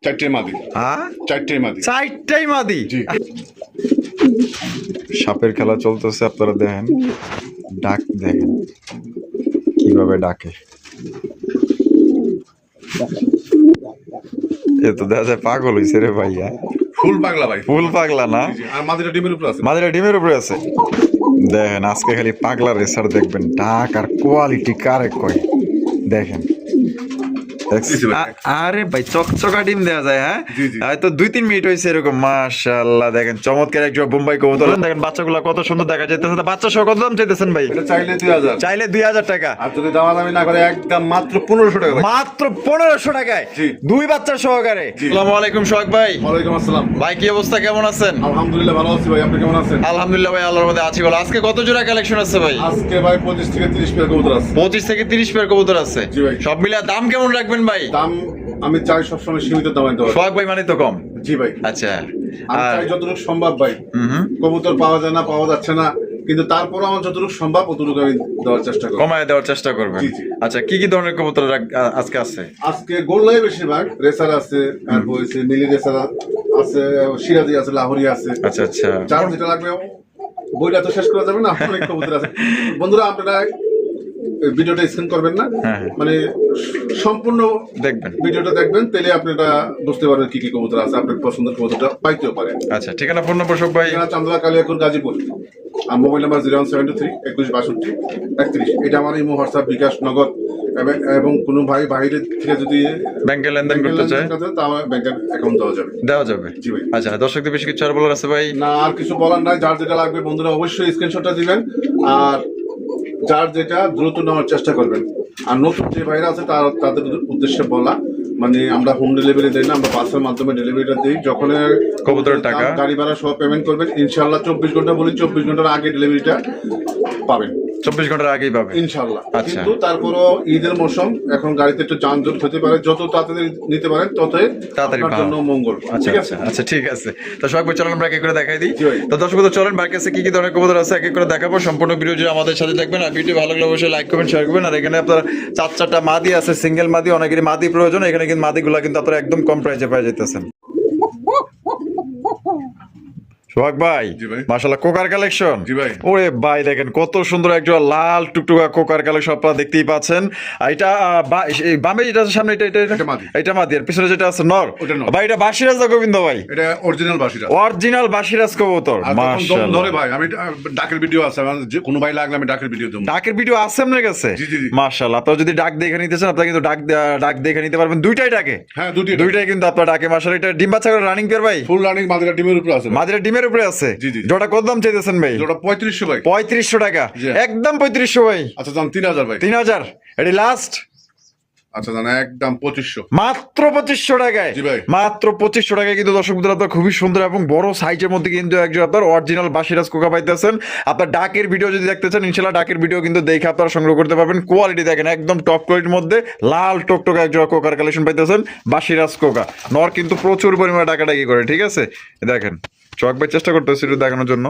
চারটাই মাদি। হ্যাঁ, চারটাই মাদি। চারটাই মাদি। জি। সাপের খেলা চলতেছে, আপনারা দেখেন, ডাক দেখেন কিভাবে ডাকে। এ তো দেখা যায় পাগল হইছে রে ভাইয়া, ফুল পাগলা ভাই, ফুল পাগলা না? জি, জি। আর মাদিটা ডিমের উপরে আছে। মাদিরা ডিমের উপরে আছে। দেখেন আজকে খালি পাগলা রেসার দেখবেন, ডাক আর কোয়ালিটি কারে কয় দেখেন। আরে ভাই চকচকা ডিম দেওয়া যায়। হ্যাঁ, জি, জি। তো 2-3 মিনিট হয়েছে এরকম। মাশাআল্লাহ, দেখেন চমৎকার একজন বোম্বাই কবুতর। দেখেন বাচ্চাগুলা কত সুন্দর দেখা যাইতেছে। বাচ্চা সহ কত দাম চাইতেছেন ভাই? এটা চাইলে 2000। চাইলে 2000 টাকা। আর যদি দামাদামি না করে একদম মাত্র 1500 টাকা ভাই। মাত্র 1500 টাকায় জি। 2 বাচ্চা সহকারে। জি। আসসালামু আলাইকুম সোহাগ ভাই। ওয়ালাইকুম আসসালাম। ভাই কি অবস্থা, কেমন আছেন? আলহামদুলিল্লাহ ভালো আছি ভাই, আপনি কেমন আছেন? আলহামদুলিল্লাহ ভাই, আল্লাহর রহমতে আছি ভালো। আজকে কত জোড়া কালেকশন আছে ভাই? আজকে ভাই 25 থেকে 30 পেয়ার কবুতর আছে। 25 থেকে 30 পেয়ার কবুতর আছে। জি ভাই। সব মিলিয়ে দাম কেমন রাখবেন ভাই? দাম আমি চাই সবসময় সীমিত দামে দেওয়া। সোহাগ ভাই মানে তো কম। জি ভাই। আচ্ছা, আমি চাই যতটুকু সম্ভব ভাই। কবুতর পাওয়া যায় না, পাওয়া যাচ্ছে না, কিন্তু তারপর আমার যতটুকু সম্ভব অতটুকু আমি দেওয়ার চেষ্টা করব। কমায় দেওয়ার চেষ্টা করবেন। জি, জি। আচ্ছা, কি কি ধরনের কবুতর আজকে আছে? আজকে গোল্লাই বেশিরভাগ, রেসার আছে, তারপর হচ্ছে মিলি রেসার আছে, সিরাজি আছে, লাহোরি আছে। আচ্ছা আচ্ছা, যার যেটা লাগবে, বইটা তো শেষ করা যাবে না, অনেক কবুতর আছে। বন্ধুরা আপনারা ভিডিওটা স্ক্রিন করবেন না, হ্যাঁ। মানে সম্পূর্ণ দেখবেন। ভিডিওটা দেখবেন, তাহলে আপনারা বুঝতে পারবেন কি কি কবুতর আছে, আপনার পছন্দের কবুতরটা পাইতেও পারেন। আচ্ছা, ঠিকানা ফোন নম্বর সোহাগ ভাই? চান্দুয়া কালিয়াকুর গাজীপুর। আর মোবাইল নাম্বার 0173-2162-31। এটা আমার ইমো, হোয়াটসঅ্যাপ, বিকাশ, নগদ এবং কোনো ভাই বাইরে থেকে যদি ব্যাংকে লেনদেন করতে চায় তা আমার ব্যাংকের অ্যাকাউন্ট দেওয়া যাবে। দেওয়া যাবে। জি ভাই। আচ্ছা, দর্শকদের বেশি কিছু আর বলার আছে ভাই? না, আর কিছু বলার নাই। যার যেটা লাগবে বন্ধুরা অবশ্যই স্ক্রিনশটটা দিবেন, আর যার যেটা দ্রুত নেওয়ার চেষ্টা করবেন। আর নতুন যে ভাইরা আছে তাদের উদ্দেশ্যে বলা, মানে আমরা হোম ডেলিভারি দেই না, আমরা বাসের মাধ্যমে ডেলিভারিটা দিই। যখন কবুতরের টাকা, গাড়ি ভাড়া সহ পেমেন্ট করবেন, ইনশাআল্লাহ 24 ঘন্টা বলি, 24 ঘন্টার আগে ডেলিভারিটা পাবেন। 24 ঘন্টার আগেই পাবে ইনশাআল্লাহ। আচ্ছা। কিন্তু তারপরও ঈদের মৌসুম, এখন গাড়িতে একটু যানজট হতে পারে, যত তাড়াতাড়ি নিতে পারেন ততই তাড়াতাড়ি আপনার জন্য মঙ্গল। আচ্ছা ঠিক আছে? আচ্ছা, ঠিক আছে। তো সোহাগ ভাই চলেন আমরা এক এক করে দেখাই দিই। জি ভাই। তো দর্শক বন্ধু চলেন, বাকি আছে কি কি ধরনের কবুতর আছে এক এক করে দেখাবো। সম্পূর্ণ ভিডিও জুড়ে আমাদের সাথে থাকবেন। আর ভিডিও ভালো লাগলে অবশ্যই লাইক করবেন, শেয়ার করবেন। আর এখানে আপনার 4-4টা মাদি আছে, সিঙ্গেল মাদি। অনেকেরই মাদি প্রয়োজন, এখানে কিন্তু মাদিগুলো কিন্তু আপনারা একদম কম প্রাইসে পেয়ে যেতেছেন। সোহাগ ভাই, জি ভাই। মাশাআল্লাহ, কোকার কালেকশন। জি ভাই। ওরে ভাই দেখেন কত সুন্দর একটা লাল টুকটুকা কোকার কালেকশন আপনারা দেখতেই পাচ্ছেন। আর এটা বামে যেটা আছে সামনে, এটা মাদি। এটা মাদি। আর পিছনে যেটা আছে নর। ওটা নর। ভাই এটা বাসিরাজ না গোবিন্দ ভাই? এটা অরিজিনাল বাসিরা। অরিজিনাল বাসিরাজ কবুতর। আর যখন দম মাশাআল্লাহ। ধরে ভাই, আমি ডাকের ভিডিও আছে, আমার যে কোনো ভাই লাগলে আমি ডাকের ভিডিও দেবো। ডাকের ভিডিও আছে আপনার কাছে? জি, জি, জি। মাশাআল্লাহ, আপনারা যদি ডাক দেখে নিতে চান আপনারা কিন্তু ডাক দেখে নিতে পারবেন। দুইটাই ডাকে? হ্যাঁ, দুইটাই কিন্তু আপনার ডাকে। মাশাআল্লাহ, এটা ডিম বাচ্চা করে রানিং পেয়ার ভাই? ফুল রানিং মাদিরা ডিমের উপরে আছে। মাদিরা ডিমের উপরে আছে। জি, জি। জোড়া কত দাম চাইতেছেন ভাই? ওটা 3500 ভাই। 3500 টাকা। জি। একদম 3500 ভাই? আচ্ছা দাম 3000 ভাই। 3000 এটি লাস্ট? আচ্ছা দাম একদম 2500। মাত্র 2500 টাকায়? জি ভাই। মাত্র 2500 টাকায় কিন্তু দর্শক বন্ধুরা আপনার খুবই সুন্দর এবং বড় সাইজের মধ্যে কিন্তু একজন আপনার অরিজিনাল বাসিরাজ কোকা পাইতেছেন। আপনার ডাকের ভিডিও যদি দেখতে চান, ইনশাআল্লাহ ডাকের ভিডিও কিন্তু দেখে আপনারা সংগ্রহ করতে পারবেন। কোয়ালিটি দেখেন একদম টপ কোয়ালিটির মধ্যে লাল টকটকা একজন কোকার কালেকশন পাইতেছেন, বাসিরাজ কোকা। নর কিন্তু প্রচুর পরিমাণে ডাকাডাকি করে। ঠিক আছে, দেখেন চক ভাই চেষ্টা করতেছি একটু দেখানোর জন্য।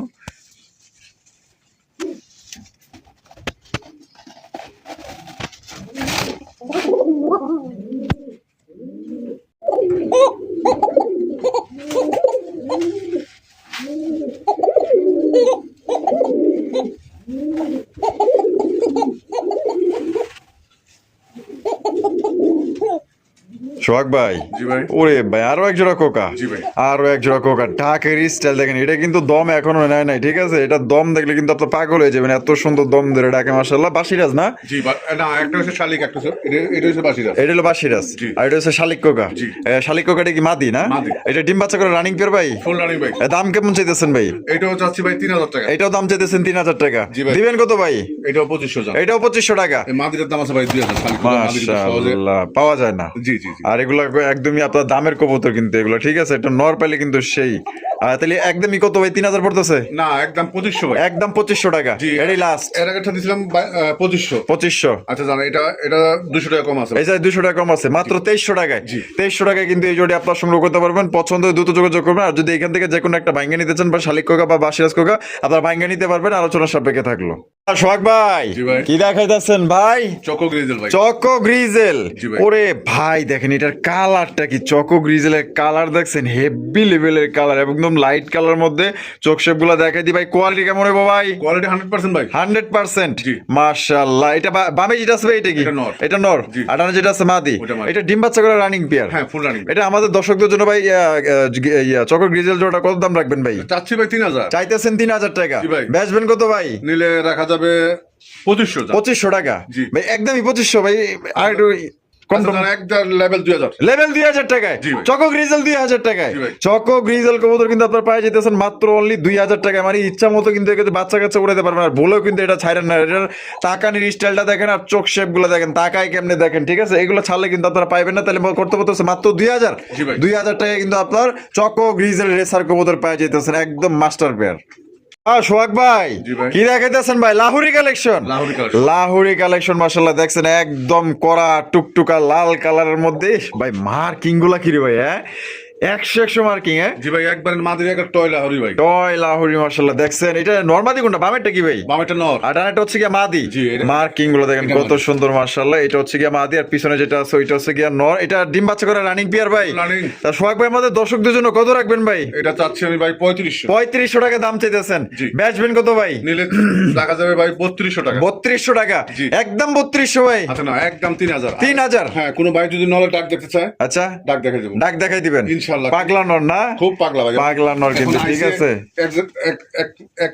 সোহাগ ভাই, জি ভাই। ওরে ভাই আরো এক জোড়া কোকা। জি ভাই। আরো এক জোড়া কোকা। ঢাকের স্টাইল দেখেন, এটা কিন্তু দম এখনো নেয় নাই। ঠিক আছে, এটা দম দেখলে কিন্তু আপনার পাগল হয়ে যাবেন, এত সুন্দর দম ধরে ডাকে। মাশাআল্লাহ, বাসিরাজ না? জি না, একটা হচ্ছে শালিক, একটা হচ্ছে এটা হচ্ছে বাসিরা। এটা হলো বাসিরাজ। জি। আর এটা হচ্ছে শালিক কোকা। জি। শালিক কোকাটা কি মাদি না? মাদি। এটা ডিম বাচ্চা করে রানিং পেয়ার ভাই? ফুল রানিং ভাই। দাম কেমন চাইতেছেন ভাই? এটাও চাচ্ছি ভাই 3000 টাকা। এটাও দাম চাইতেছেন 3000 টাকা? জি ভাই। দিবেন কত ভাই? এটাও 2500 জান। এটাও 2500 টাকা? এই মাদিরার দাম আছে ভাই 2000। শালিক মাদিরা সহজে মাশাআল্লাহ, পাওয়া যায় না। জি, জি, জি। আর এগুলো একদমই আপনার দামের কবুতর কিন্তু এগুলো। ঠিক আছে, এটা নর পাইলে কিন্তু সেই। তাহলে একদমই কত ভাই? 3000 পড়তেছে? না, একদম 2500 ভাই। একদম 2500 টাকা? জি। এটাই লাস্ট? এর আগেরটা দিছিলাম 2500। 2500? আচ্ছা জানা, এটা 200 টাকা কম আছে। এই যে 200 টাকা কম আছে, মাত্র 2300 টাকায়। জি। 2300 টাকায় কিন্তু এই জোড়ি আপনার সংগ্রহ করতে পারবেন। পছন্দ হয় দ্রুত যোগাযোগ করবেন। আর যদি এখান থেকে যে কোনো একটা ভাঙ্গা নিতে চান, বা শালিক কোকা বা বাসিরাজ কোকা, আপনারা ভাঙ্গা নিতে পারবেন, আলোচনার সাপেক্ষে থাকলো। সোহাগ ভাই জি ভাই। কি দেখাইতেছেন ভাই? চকো গ্রিজেল ভাই। Choco grizzle. জি ভাই। ওরে ভাই দেখেন এটার কালারটা কি, চকো গ্রিজেলের কালার দেখছেন, হেভি লেভেলের কালার, একদম লাইট কালার মধ্যে চোখ শেপ গুলা দেখাই দি ভাই। কোয়ালিটি কেমন হবে ভাই? কোয়ালিটি 100% ভাই। 100%। জি। মাশাআল্লাহ। এটা বামে যেটা আছে ভাই এটা কি? এটা নর। এটা নর। জি। আর ডানে যেটা আছে মাদি। ওটা মাদি। এটা ডিম বাচ্চা করে রানিং পেয়ার। হ্যাঁ, ফুল রানিং। এটা আমাদের দর্শকদের জন্য ভাই চকো গ্রিজেল জোড়া কত দাম রাখবেন ভাই? চাচ্ছি ভাই 3000। চাইতেছেন 3000 টাকা। জি ভাই। বেচবেন কত ভাই? নিলে রাখা যাবে 2500। 2500 টাকা। জি। ভাই একদমই 2500 ভাই। আর একটু কম টম। একটা লেভেল 2000। লেভেল 2000 টাকায়। জি ভাই। চকো গ্রিজেল 2000 টাকায়। জি ভাই। চকো গ্রিজেল কবুতর কিন্তু আপনার পায়ে যেতেছেন মাত্র অনলি 2000 টাকায়। মানে ইচ্ছা মতো কিন্তু একে বাচ্চা কাচ্চা উড়াতে পারবেন, আর বলেও কিন্তু এটা ছাড়েন না। এটার তাকানির স্টাইলটা দেখেন আর চোখ শেপ গুলো দেখেন, তাকায় কেমনে দেখেন, ঠিক আছে? এগুলো ছাড়লে কিন্তু আপনারা পাইবেন না। তাহলে করতে পারতেছে মাত্র 2000। জি ভাই। 2000 টাকায় কিন্তু আপনার চকো গ্রিজেল রেসার কবুতর পায়ে যেতেছেন, একদম মাস্টার পেয়ার। সোহাগ ভাই জি ভাই। কি দেখাইতেছেন ভাই? লাহুরি কালেকশন। লাহোরি কালেকশন। লাহুরি কালেকশন মাশাআল্লাহ দেখছেন, একদম কড়া টুকটুকা লাল কালারের মধ্যে ভাই মার্কিং গুলা কি রে ভাই? 100 মার্কিং। জি ভাই, একবারে মাদির একটা টয় লাহোরি ভাই। টয় লাহুরি মাশাআল্লাহ দেখছেন। এটা নরমাদি কোনটা? বামেরটা কি ভাই? বামেটা নর। আর ডানেরটা হচ্ছে গিয়া মাদি। জি, মার্কিং গুলো দেখেন এটা কত মাদি। সুন্দর মাশাআল্লাহ। এটা হচ্ছে গিয়া মাদি, আর পিছনে যেটা আছে ওইটা হচ্ছে গিয়া নর। এটা ডিম বাচ্চা করে রানিং পিয়ার ভাই। রানিং। তা সোহাগ ভাই আমাদের দর্শকদের জন্য কত রাখবেন ভাই? এটা চাচ্ছি আমি ভাই 3500। 3500 টাকা দাম চাইতেছেন। জি। বেচবেন কত ভাই? নিলে রাখা যাবে ভাই 3200 টাকা। 3200 টাকা। জি। একদম 3200 ভাই। আচ্ছা না, একদম 3000। 3000। হ্যাঁ, কোনো ভাই যদি নলে ডাক দেখতে চায়, আচ্ছা ডাক দেখে দেবো। ডাক দেখাই দিবেন ইনশাআল্লাহ। পাগলা নর না? খুব পাগলা ভাই। পাগলা নর কিন্তু, এখন ঠিক আইসে আছে। এক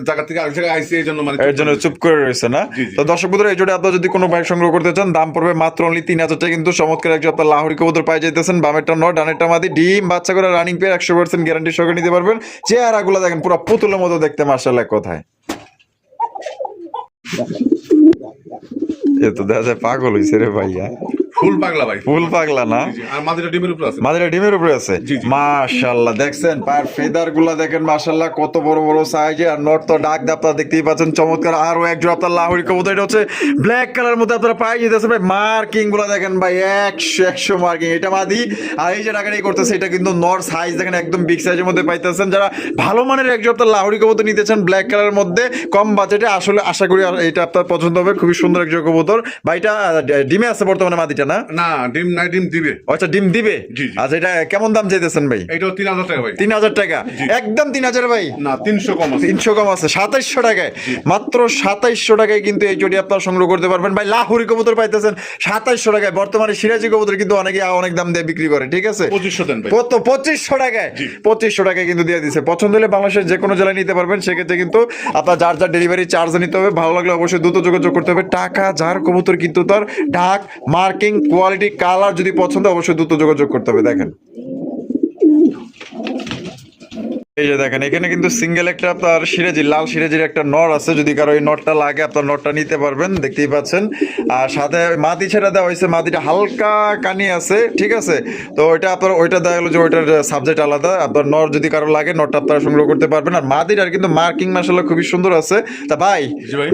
জায়গা থেকে আরেক জায়গায় আইসি, এই জন্য মানে এর জন্য চুপ করে রয়েছে না? জি, জি। তো দর্শক বন্ধুরা, এই জোড়া আপনারা যদি কোনো বাইক সংগ্রহ করতে চান দাম পড়বে মাত্র অনলি 3000 টাকা। কিন্তু চমৎকার একজন আপনার লাহোরি কবুতর পাই যাইতেছেন। বামেরটা নর, ডানেরটা মাদি, ডিম বাচ্চা করে রানিং পেয়ে 100% গ্যারান্টি সহকারে নিতে পারবেন। চেহারাগুলো দেখেন পুরো পুতুলের মতো দেখতে, মাশাআল্লাহ। কোথায় এ তো দেখা যায় পাগল হইছে রে ভাইয়া। ফুল পাগলা ভাই। ফুল পাগলা না? জি, জি। আর মাদিটা ডিমের উপর আছে। মাদিরা ডিমের উপরে আছে। জি, জি। মাশাআল্লাহ দেখছেন পায়ের ফেদার গুলা দেখেন মাশাআল্লাহ কত বড় বড় সাইজে। আর নট তো ডাক দাপটা দেখতেই পাচ্ছেন চমৎকার। আরো একজন আপনার লাহোরি কবুতর, এটা হচ্ছে ব্ল্যাক কালার মধ্যে আপনারা পাই যেতেছে ভাই। মার্কিং গুলা দেখেন ভাই 100 মার্কিং। এটা মাদি, আর এই যে ডাকাডাকি করতেছে এটা কিন্তু নর। সাইজ দেখেন একদম বিগ সাইজের মধ্যে পাইতেছেন। যারা ভালো মানের একজন আপনার লাহোরি কবুতর নিতে চান ব্ল্যাক কালারের মধ্যে কম বাজেটে, আসলে আশা করি এটা আপনার পছন্দ হবে। খুবই সুন্দর একজন কবুতর ভাই। এটা ডিমে আছে বর্তমানে মাদিটা না? না, ডিম নাই, ডিম দিবে। আচ্ছা ডিম দিবে। জি, জি। আচ্ছা এটা কেমন দাম চাইতেছেন ভাই? এইটাও 3000 টাকা ভাই। 3000 টাকা। একদম 3000 ভাই। না, 300 কম আছে। 300 কম আছে, 2700 টাকায়। মাত্র 2700 টাকায় কিন্তু এই জোড়ি আপনারা সংগ্রহ করতে পারবেন ভাই। লাহোরি কবুতর পাইতেছেন 2700 টাকায়। বর্তমানে সিরাজি কবুতর কিন্তু অনেকে অনেক দাম দিয়ে বিক্রি করে, ঠিক আছে? 2500 দেন ভাই। কত? 2500 টাকায়। 2500 টাকায় কিন্তু দিয়ে দিচ্ছে। পছন্দ হলে বাংলাদেশের যে কোনো জেলায় নিতে পারবেন। সেক্ষেত্রে কিন্তু আপনার যার যার ডেলিভারি চার্জ নিতে হবে। ভালো লাগলে অবশ্যই দ্রুত যোগাযোগ করতে হবে। টাকা যার কবুতর কিন্তু তার ডাক, মার্কিং, কোয়ালিটি, কালার যদি পছন্দ অবশ্যই দ্রুত যোগাযোগ করতে হবে। দেখেন এই যে দেখেন এখানে কিন্তু সিঙ্গেল একটা আপনার সিরাজি, লাল সিরাজির একটা নর আছে। যদি কারো এই নটটা লাগে আপনার নটটা নিতে পারবেন, দেখতেই পাচ্ছেন। আর সাথে মাদি ছেড়ে দেওয়া হয়েছে, মাদিটা হালকা কানি আছে, ঠিক আছে? তো ওইটা আপনার ওইটা দেখা গেলো যে ওইটার সাবজেক্ট আলাদা। আপনার নর যদি কারো লাগে নটটা আপনারা সংগ্রহ করতে পারবেন। আর মাদিটার কিন্তু মার্কিং মাশাআল্লাহ খুবই সুন্দর আছে। তা ভাই জি ভাই।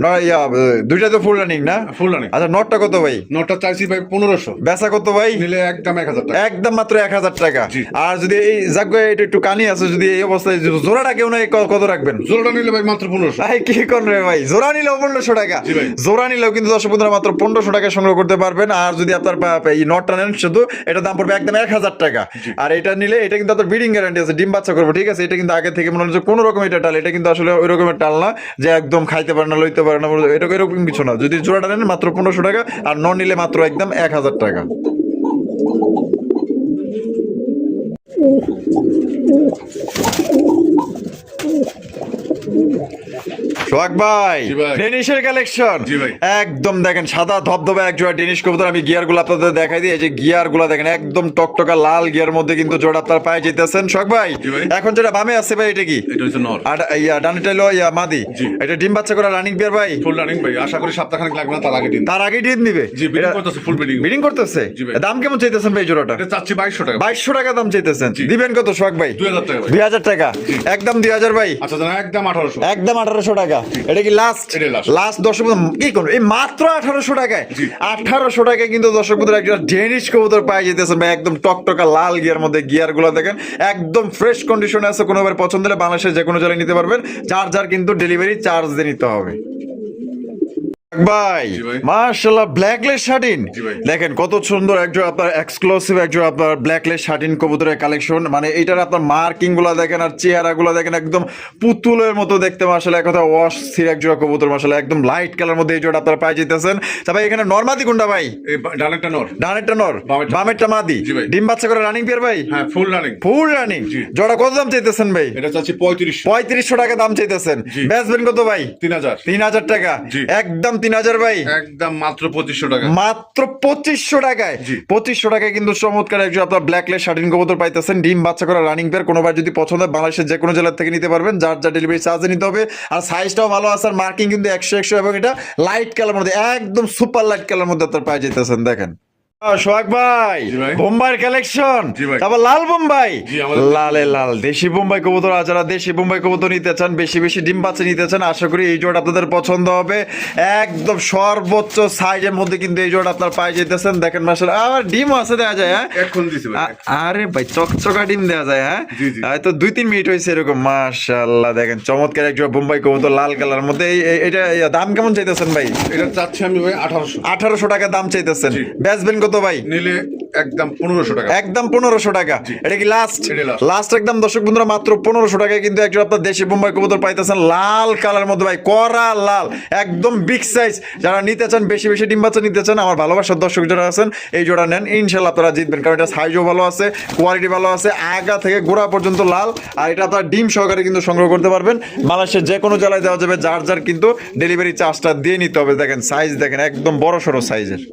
দুইটা তো ফুল রানিং না? Full running. আচ্ছা নটটা কত ভাই? নটা চাইছি ভাই 1500। বেচা কত ভাই? নিলে একদম 1000 টাকা। একদম মাত্র 1000 টাকা। জি। আর যদি এই জায়গায় এটা একটু কানি আছে, যদি এই অবস্থায় জোড়াটা কেউ নাই কত রাখবেন? জোড়াটা নিলে ভাই মাত্র 1500। ভাই কি কোন রে ভাই, জোড়া নিলেও 1500 টাকা। জি ভাই। জোড়া নিলেও কিন্তু দর্শক বন্ধুরা মাত্র 1500 টাকা সংগ্রহ করতে পারবেন। আর যদি আপনার এই নটটা নেন শুধু, এটা দাম পড়বে একদম 1000 টাকা। আর এটা নিলে এটা কিন্তু আপনার ব্রিডিং গ্যারান্টি আছে, ডিম বাচ্চা করবে, ঠিক আছে? এটা কিন্তু আগে থেকে মনে হচ্ছে কোনো রকম এটা টাল, এটা কিন্তু আসলে ওই রকমের টাল না যে একদম খাইতে পারে না, লইতে পারে না, এটা এরকম কিছু না। যদি জোড়াটা নেন মাত্র 1500 টাকা, আর নন নিলে মাত্র একদম 1000 টাকা। সোহাগ ভাই জি ভাই। ডেনিশের কালেকশন। জি ভাই। একদম দেখেন সাদা ধবধবে এক জোড়া ডেনিশ কবুতর। আমি গিয়ার গুলো আপনাদের দেখাই দিই। এই যে গিয়ার গুলা দেখেন একদম টকটকা লাল গিয়ার মধ্যে কিন্তু জোড়া আপনার পায়ে যেতেছেন। সোহাগ ভাই জি ভাই। এখন যেটা বামে আছে ভাই এটা কি? এটা হচ্ছে নর। আর ডানিটা হলো মাদি। জি। এটা ডিম বাচ্চা করা রানিং বিয়ার ভাই। ফুল রানিং ভাই। আশা করি সপ্তাহখানেক লাগবে না, তার আগে দিন। তার আগে ডিম দিবে। জি, বিডিং করতেছে, ফুল বিডিং। বিডিং করতেছে। জি ভাই। দাম কেমন চাইতেছেন ভাই জোড়াটা? এটা চাচ্ছি 2200 টাকা। 2200 টাকা দাম চাইতেছেন। জি। দিবেন কত সোহাগ ভাই? 2000 টাকা ভাই। 2000 টাকা। একদম 2000 ভাই। আচ্ছা জানা, একদম 1800। একদম 1800 টাকা। এটা কি লাস্ট? এটাই last। লাস্ট দর্শক কি করুন এই মাত্র 1800 টাকায়। জি। 1800 টাকায় কিন্তু দর্শক বন্ধুরা একটা ডেনিশ কবুতর পাই যেতেছেন ভাই। একদম টকটকা লাল গিয়ার মধ্যে গিয়ার গুলো দেখেন একদম ফ্রেশ কন্ডিশনে আছে। কোনোবার পছন্দ হলে বাংলাদেশের যে কোনো জায়গায় নিতে পারবেন। যার যার কিন্তু ডেলিভারি চার্জ দিয়ে নিতে হবে। ভাই জি ভাই। মাশাআল্লাহ ব্ল্যাকলেস শার্টিন জি ভাই। দেখেন কত সুন্দর একজন আপনার এক্সক্লুসিভ একজন আপনার ব্ল্যাকলেস শার্টিন কবুতরের কালেকশন, মানে এটার আপনার মার্কিং গুলা দেখেন আর চেহারা গুলা দেখেন একদম পুতুলের মতো দেখতে, মাশাআল্লাহ এক কথা অস্থির এক জোড়া কবুতর, মাশাআল্লাহ একদম লাইট কালার মধ্যে এই জোড়া আপনারা পাই যেতেছেন। তবে এখানে নরমাদি কোনটা ভাই? এই ডানেরটা নর। ডানেরটা নর, বামেরটা- বামেরটা মাদি। জি ভাই। ডিম বাচ্চা করে রানিং পেয়ার ভাই? হ্যাঁ ফুল রানিং। Full running. জি। জোড়া কত দাম চাইতেছেন ভাই? এটা চাচ্ছি 3500। 3500 টাকা দাম চাইতেছেন। জি। বেচবেন কত ভাই? 3000। 3000 টাকা। জি। একদম 3000 ভাই। একদম মাত্র 2500 টাকা। মাত্র 2500 টাকায়। জি। 2500 টাকায় কিন্তু চমৎকার একজন আপনার ব্ল্যাকলেস শার্টিন কবুতর পাইতেছেন, ডিম বাচ্চা করা রানিং পেয়ার। কোনোবার যদি পছন্দ হয় বাংলাদেশের যে কোনো জেলা থেকে নিতে পারবেন, যার যা ডেলিভারি চার্জে নিতে হবে। আর সাইজটাও ভালো আছে, আর মার্কিং কিন্তু 100 এবং এটা লাইট কালার মধ্যে, একদম সুপার লাইট কালার মধ্যে আপনার পাই যেতেছেন। দেখেন সোহাগ ভাই, জি ভাই। বোম্বাইয়ের কালেকশন। জি ভাই। তারপর লাল বোম্বাই, জি, আমাদের লালে লাল দেশি বোম্বাই কবুতর। আর যারা দেশি বোম্বাই কবুতর নিতে চান, বেশি বেশি ডিম বাচ্চা নিতে চান, আশা করি এই জোড়া আপনাদের পছন্দ হবে। একদম সর্বোচ্চ সাইজের মধ্যে কিন্তু এই জোড়া আপনার পাই যেতেছেন। দেখেন মাশাআল্লাহ, আর ডিমও আছে দেওয়া যায়। হ্যাঁ এখন দিছি ভাই। আরে ভাই চকচকা ডিম দেওয়া যায়। হ্যাঁ জি, জি। হয়তো 2-3 মিনিট হয়েছে এরকম। মাশাআল্লাহ দেখেন চমৎকার একজন বোম্বাই কবুতর লাল কালার মধ্যে। এটা দাম কেমন চাইতেছেন ভাই? এটা চাচ্ছি আমি ভাই 1800। 1800 টাকা দাম চাইতেছেন। জি। বেচবেন কত ভাই? নিলে একদম 1500 টাকা। একদম 1500 টাকা। এটা কি লাস্ট? এটাই last। লাস্ট একদম দর্শক বন্ধুরা, মাত্র 1500 টাকায় কিন্তু একজন আপনার দেশি বোম্বাই কবুতর পাইতেছেন লাল কালার মধ্যে ভাই, করা লাল, একদম বিগ সাইজ। যারা নিতে চান, বেশি বেশি ডিম বাচ্চা নিতে চান, আমার ভালোবাসার দর্শক যারা আছেন, এই জোড়া নেন, ইনশাল্লাহ আপনারা জিতবেন। কারণ এটা সাইজও ভালো আছে, কোয়ালিটি ভালো আছে, আগা থেকে গোড়া পর্যন্ত লাল। আর এটা আপনার ডিম সহকারে কিন্তু সংগ্রহ করতে পারবেন। বাংলাদেশের যে কোনো জেলায় দেওয়া যাবে, যার যার কিন্তু ডেলিভারি চার্জটা দিয়ে নিতে হবে। দেখেন সাইজ দেখেন, একদম বড় সড়ো সাইজের।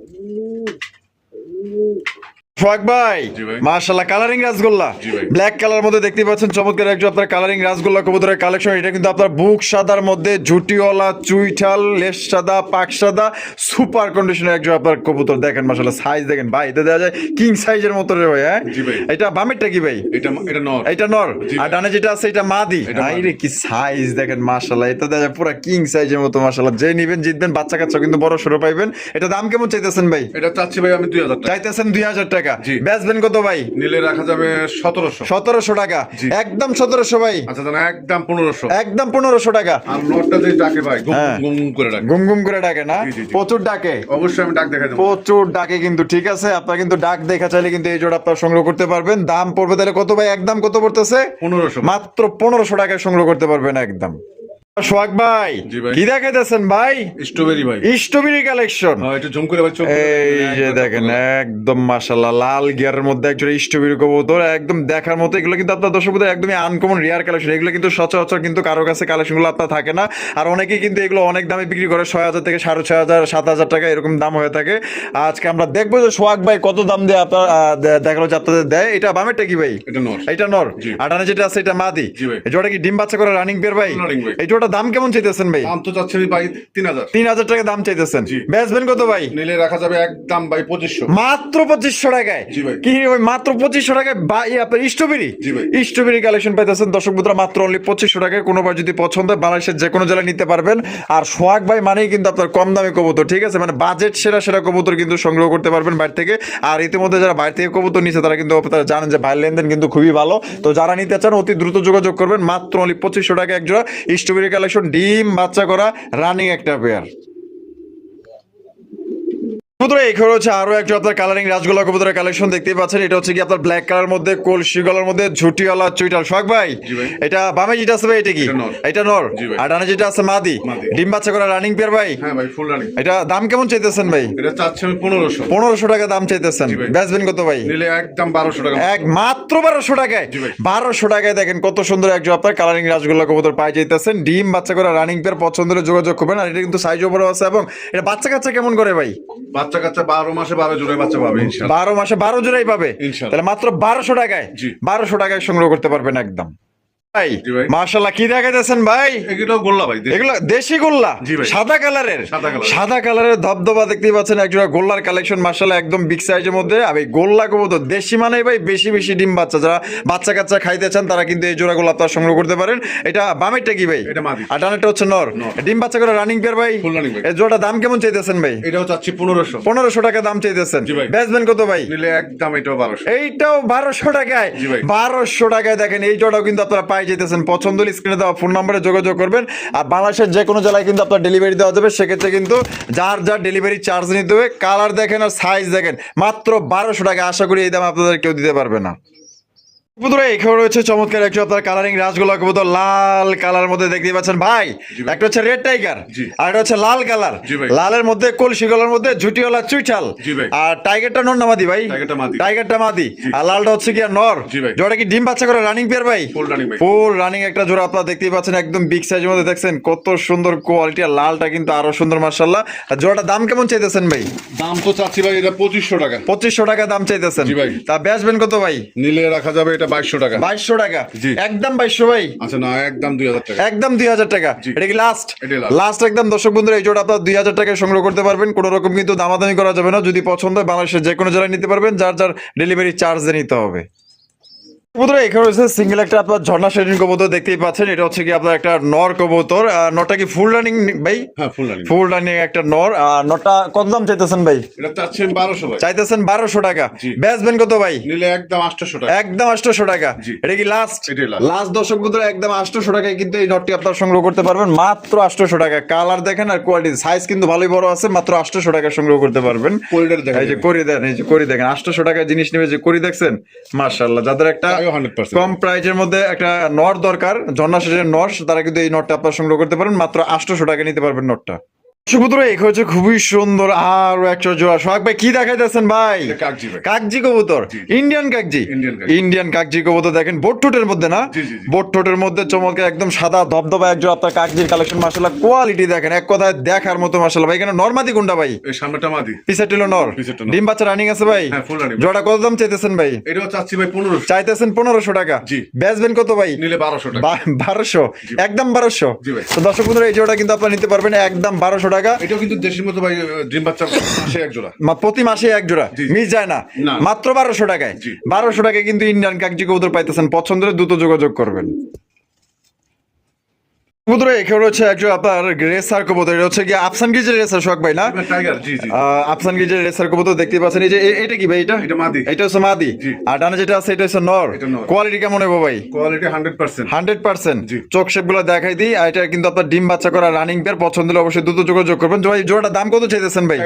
সোহাগ ভাই, জি ভাই। মাশাআল্লাহ কালারিং রাসগোল্লা, জি ভাই। ব্ল্যাক কালার মধ্যে দেখতে পাচ্ছেন চমৎকার একজন আপনার কালারিং রাসগোল্লা কবুতরের কালেকশন। এটা কিন্তু আপনার বুক সাদার মধ্যে ঝুটিওয়ালা, চুইঠাল, লেস সাদা, পাক সাদা, সুপার কন্ডিশনের একজন আপনার কবুতর। দেখেন মাশাআল্লাহ সাইজ দেখেন ভাই, এটা দেওয়া যায় কিং সাইজের মতো রে ভাই। হ্যাঁ জি ভাই। এটা বামেরটা কি ভাই? এটা নর। এটা নর। জি আর ভাই। ডানে যেটা আছে এটা মাদি। এটা মাদি। আইরে কি সাইজ দেখেন মাশাআল্লাহ, এটা দেওয়া যায় পুরো কিং সাইজের মতো মাশাআল্লাহ। যে নিবেন জিতবেন, বাচ্চা কাচ্চা কিন্তু বড় সরো পাইবেন। এটা দাম কেমন চাইতেছেন ভাই? এটা চাচ্ছি ভাই আমি 2000 টাকা। চাইতেছেন 2000 টাকা। জি। বেচবেন কত ভাই? নিলে রাখা যাবে 1700। 1700 টাকা। জি। একদম 1700 ভাই। আচ্ছা তাহলে একদম 1500। একদম 1500 টাকা। আর নরটা যে ডাকে ভাই গুম হ্যাঁ। গুম গুম করে ডাকে। গুম গুম করে ডাকে না? জি, জি, জি। প্রচুর ডাকে। অবশ্যই আমি ডাক দেখাই দেবো। প্রচুর ডাকে কিন্তু। ঠিক আছে, আপনারা কিন্তু ডাক দেখা চাইলে কিন্তু এই জোড়া আপনারা সংগ্রহ করতে পারবেন। দাম পড়বে তাহলে কত ভাই? একদম কত পড়তেছে? 1500। মাত্র 1500 টাকায় সংগ্রহ করতে পারবেন একদম। সোহাগ ভাই, জি ভাই। কি দেখাইতেছেন ভাই? স্ট্রবেরি ভাই। Strawberry collection. হ্যাঁ একটু জুম করে ভাই চোখ। এই যে দেখেন একদম মাশাআল্লাহ লাল গিয়ারের মধ্যে একজন স্ট্রবেরি কবুতর, একদম দেখার মতো। এগুলো কিন্তু আপনার দর্শক বন্ধুরা একদমই আনকমন রেয়ার কালেকশন। এগুলো কিন্তু সচরাচর কিন্তু কারো কাছে কালেকশন গুলো আপনার থাকে না। আর অনেকেই কিন্তু এগুলো অনেক দামে বিক্রি করে, 6000 থেকে 6500, 7000 টাকা এরকম দাম হয়ে থাকে। আজকে আমরা দেখবো যে সোহাগ ভাই কত দাম দিয়ে আপনার দেখালো যে আপনাদের দেয়। এটা বামেরটা কি ভাই? এটা নর। এটা নর। জি। আর ডানে যেটা আছে এটা মাদি। জি ভাই। এই জোড়া কি ডিম বাচ্চা করে রানিং পেয়ার ভাই? Running ভাই। এই জোড়াটা দাম কেমন চাইতেছেন ভাই? দাম তো চাচ্ছি আমি ভাই 3000। 3000 টাকা দাম চাইতেছেন। জি। বেচবেন কত ভাই? নিলে রাখা যাবে একদম ভাই 2500। মাত্র 2500 টাকায়। জি ভাই। কি ওই মাত্র 2500 টাকায় আপনার স্ট্রবেরি? জি ভাই। স্ট্রবেরি কালেকশন পাইতেছেন দর্শক বন্ধুরা মাত্র অনলি 2500 টাকায়। কোনোবার যদি পছন্দ হয় বাংলাদেশের যে কোনো জেলায় নিতে পারবেন। আর সোহাগ ভাই মানেই কিন্তু আপনার কম দামে কবুতর। ঠিক আছে, মানে বাজেট সেরা সেরা কবুতর কিন্তু সংগ্রহ করতে পারবেন বাইরে থেকে। আর ইতিমধ্যে যারা বাইরে থেকে কবুতর নিচ্ছে তারা কিন্তু আপনারা জানেন যে বাইরের লেনদেন কিন্তু খুবই ভালো। তো যারা নিতে চান অতি দ্রুত যোগাযোগ করবেন। মাত্র অনলি 2500 টাকা এক জোড়া স্ট্রবেরি কালেকশন, ডিম বাচ্চা করা রানিং একটা পেয়ার। কবুতর এখানে হচ্ছে আরো একটা আপনার কালারিং রাসগোল্লা কবুতরের কালেকশন দেখতেই পাচ্ছেন। এটা হচ্ছে কি আপনার ব্ল্যাক কালার মধ্যে কলসি গলার মধ্যে ঝুটিওয়ালা চুইটাল। সোহাগ ভাই, জি ভাই। এটা বামে যেটা আছে ভাই এটা কি? এটা নর। এটা নর। জি ভাই। আর ডানে যেটা আছে মাদি। মাদি। ডিম বাচ্চা করা রানিং পেয়ার ভাই। হ্যাঁ ভাই ফুল রানিং। এটা দাম কেমন চাইতেছেন ভাই? এটা চাচ্ছি আমি 1500। 1500 টাকা দাম চাইতেছেন। জি ভাই। বেচবেন কত ভাই? নিলে একদম 1200 টাকা। এক মাত্র 1200 টাকায়। জি ভাই। 1200 টাকায় দেখেন কত সুন্দর একজন আপনার কালারিং রাসগোল্লা কবুতর পাই যাইতেছেন। ডিম বাচ্চা করা রানিং পেয়ার, পছন্দ হলে যোগাযোগ করবেন। আর এটা কিন্তু সাইজও বড় আছে। এবং এটা বাচ্চা কাচ্চা কেমন করে ভাই? বাচ্চা কাচ্চা 12 মাসে 12 জোড়া বাচ্চা পাবে ইনশাআল্লাহ। 12 মাসে 12 জোড়াই পাবে। ইনশাআল্লাহ। তাহলে মাত্র 1200 টাকায়। জি। 1200 টাকায় সংগ্রহ করতে পারবেন একদম। ভাই জি ভাই। মাশাআল্লাহ কি দেখাইতেছেন ভাই? এগুলো গোল্লা ভাই। এগুলো দেশি গোল্লা। জি ভাই। সাদা কালারের। সাদা কালারের। সাদা কালারের ধবধবা দেখতেই পাচ্ছেন একজোড়া গোল্লার কালেকশন মাশাআল্লাহ একদম বিগ সাইজের মধ্যে। আর এই গোল্লা কবুতর দেশি মানে ভাই বেশি বেশি ডিম বাচ্চা, যারা বাচ্চা কাচ্চা খাইতে চান তারা কিন্তু এই জোড়া গোল্লা আপনারা সংগ্রহ করতে পারেন। এটা বামেরটা কি ভাই? এটা মাদি। আর ডানেরটা হচ্ছে নর। নর। ডিম বাচ্চা করে রানিং পেয়ার ভাই। ফুল রানিং ভাই। এই জোড়াটা দাম কেমন চাইতেছেন ভাই? এটাও চাচ্ছি 1500। 1500 টাকা দাম চাইতেছেন। জি ভাই। বেচবেন কত ভাই? নিলে একদম এটাও 1200। এইটাও 1200 টাকায়। জি ভাই। 1200 টাকায় দেখেন এই জোড়াও কিন্তু আপনারা পাই পাই যেতেছেন। পছন্দ হলে স্ক্রিনে দেওয়া ফোন নম্বরে যোগাযোগ করবেন। আর বাংলাদেশের যে কোনো জেলায় কিন্তু আপনার ডেলিভারি দেওয়া যাবে, সেক্ষেত্রে কিন্তু যার যার ডেলিভারি চার্জ নিতে হবে। কালার দেখেন আর সাইজ দেখেন, মাত্র 1200 টাকা। আশা করি এই দাম আপনাদের কেউ দিতে পারবে না। বন্ধুরা এখানে রয়েছে চমৎকার একটু আপনার কালারিং রাজগোলা কবুতর, লাল কালার মধ্যে দেখতে পাচ্ছেন ভাই। একটা হচ্ছে রেড টাইগার, আর একটা হচ্ছে লাল কালার। লালের মধ্যে কলসি গলার মধ্যে ঝুটিওয়ালা চুইঠাল। আর টাইগারটা নর না মাদি ভাই? টাইগারটা মাদি, আর লালটা হচ্ছে কি আর নর। জোড়া কি ডিম বাচ্চা করে রানিং পেয়ার ভাই? ফুল রানিং একটা জোড়া আপনারা দেখতেই পাচ্ছেন, একদম বিগ সাইজের মধ্যে। দেখছেন কত সুন্দর কোয়ালিটি, আর লালটা কিন্তু আরো সুন্দর মাশাআল্লাহ। আর জোড়াটা দাম কেমন চাইতেছেন ভাই? দাম তো চাচ্ছি ভাই এটা 2500 টাকা। 2500 টাকা দাম চাইতেছেন তা বেচবেন কত ভাই? নিলে রাখা যাবে এটা 2200 টাকা। 2200 টাকা একদম 2200 ভাই? আচ্ছা না, একদম 2000 টাকা। একদম 2000 টাকা। এটা কি লাস্ট? লাস্ট একদম। দর্শক বন্ধুরা এই জোড়া আপনারা 2000 টাকায় সংগ্রহ করতে পারবেন, কোনো রকম কিন্তু দামাদামি করা যাবে না। যদি পছন্দ হয় বাংলাদেশের যে কোনো জেলায় নিতে পারবেন, যার যার ডেলিভারি চার্জ নিতে হবে। কবুতর এখানে রয়েছে সিঙ্গেল একটা আপনার ঝর্ণা শেডিং কবুতর দেখতেই পাচ্ছেন। এটা হচ্ছে কি আপনার একটা নর কবুতর। নরটা কি ফুল রানিং ভাই? হ্যাঁ ফুল রানিং। ফুল রানিং একটা নর। নরটা কত দাম চাইতেছেন ভাই? এটা চাচ্ছেন 1200 ভাই। চাইতেছেন 1200 টাকা। বেচবেন কত ভাই? নিলে একদম 800 টাকা। একদম 800 টাকা। এটা কি লাস্ট? লাস্ট দর্শক বন্ধুরা একদম 800 টাকায় কিন্তু এই নটটি আপনারা সংগ্রহ করতে পারবেন, মাত্র 800 টাকা। কালার দেখেন আর কোয়ালিটি, সাইজ কিন্তু ভালোই বড় আছে। মাত্র 800 টাকা সংগ্রহ করতে পারবেন। এই যে করি দেন, এই যে করি দেখেন, 800 টাকায় জিনিস নেবে যে করি দেখছেন মাশাআল্লাহ। যাদের একটা 100% কম প্রাইজের মধ্যে একটা নট দরকার, ঝর্ণা শেডের নট, তারা কিন্তু এই নটটা আপনারা সংগ্রহ করতে পারেন। মাত্র 800 টাকা নিতে পারবেন নটটা। সুবুতরা এই হচ্ছে খুবই সুন্দর আরো একটা জোড়া। সোহাগ ভাই কি দেখাইতেছেন ভাই? কাকজি কবুতর, ইন্ডিয়ান কাকজি। ইন্ডিয়ান কাকজি কবুতর দেখেন বোট ঠোঁটের মধ্যে না? বোট ঠোঁটের মধ্যে চমৎকার একদম সাদা ধবধবা এক জোড়া আপনার কাকজির কালেকশন। মাশাআল্লাহ কোয়ালিটি দেখেন এক কথায় দেখার মতো মাশাআল্লাহ ভাই। এখানে নরমাদি কোনটা ভাই? এই সামনেটা মাদি, পিছেরটা হলো নর। ডিম বাচ্চা রানিং আছে ভাই? হ্যাঁ ফুল রানিং। জোড়া কত দাম চাইতেছেন ভাই? এটাও চাচ্ছি ভাই 1500। চাইতেছেন 1500 টাকা। বেচবেন কত ভাই? নিলে 1200 টাকা। 1200 একদম 1200। তো দর্শক বন্ধুরা এই জোড়া কিন্তু আপনারা নিতে পারবেন একদম 1200 টাকা। এটাও কিন্তু দেশির মতো ভাই, ডিম বাচ্চা মাসে এক জোড়া, প্রতি মাসে এক জোড়া, মিস যায় না। মাত্র 1200 টাকায়। 1200 টাকায় কিন্তু ইন্ডিয়ান কাকজি কবুতর পাইতেছেন। পছন্দের দ্রুত যোগাযোগ করবেন। কবুতর এখানে হচ্ছে একজন আপনার রেসার কবুতর। এটা হচ্ছে কি আফসান গিজের রেসার শখ ভাই না? টাইগার। জি জি। আফসান গিজের রেসার কবুতর দেখতে পাচ্ছেন। এই যে এটা কি ভাই? এটা মাদি। এটা হচ্ছে মাদি। আর ডানে যেটা আছে এটা হচ্ছে নর। কোয়ালিটি কেমন হবে ভাই? কোয়ালিটি 100%। 100%। চোখ শেপ গুলো দেখাই দিই। আর এটা কিন্তু আপনার ডিম বাচ্চা করা রানিং পেয়ার। পছন্দ হলে অবশ্যই দ্রুত যোগাযোগ করবেন। জোড়াটার দাম কত চাইতেছেন ভাই?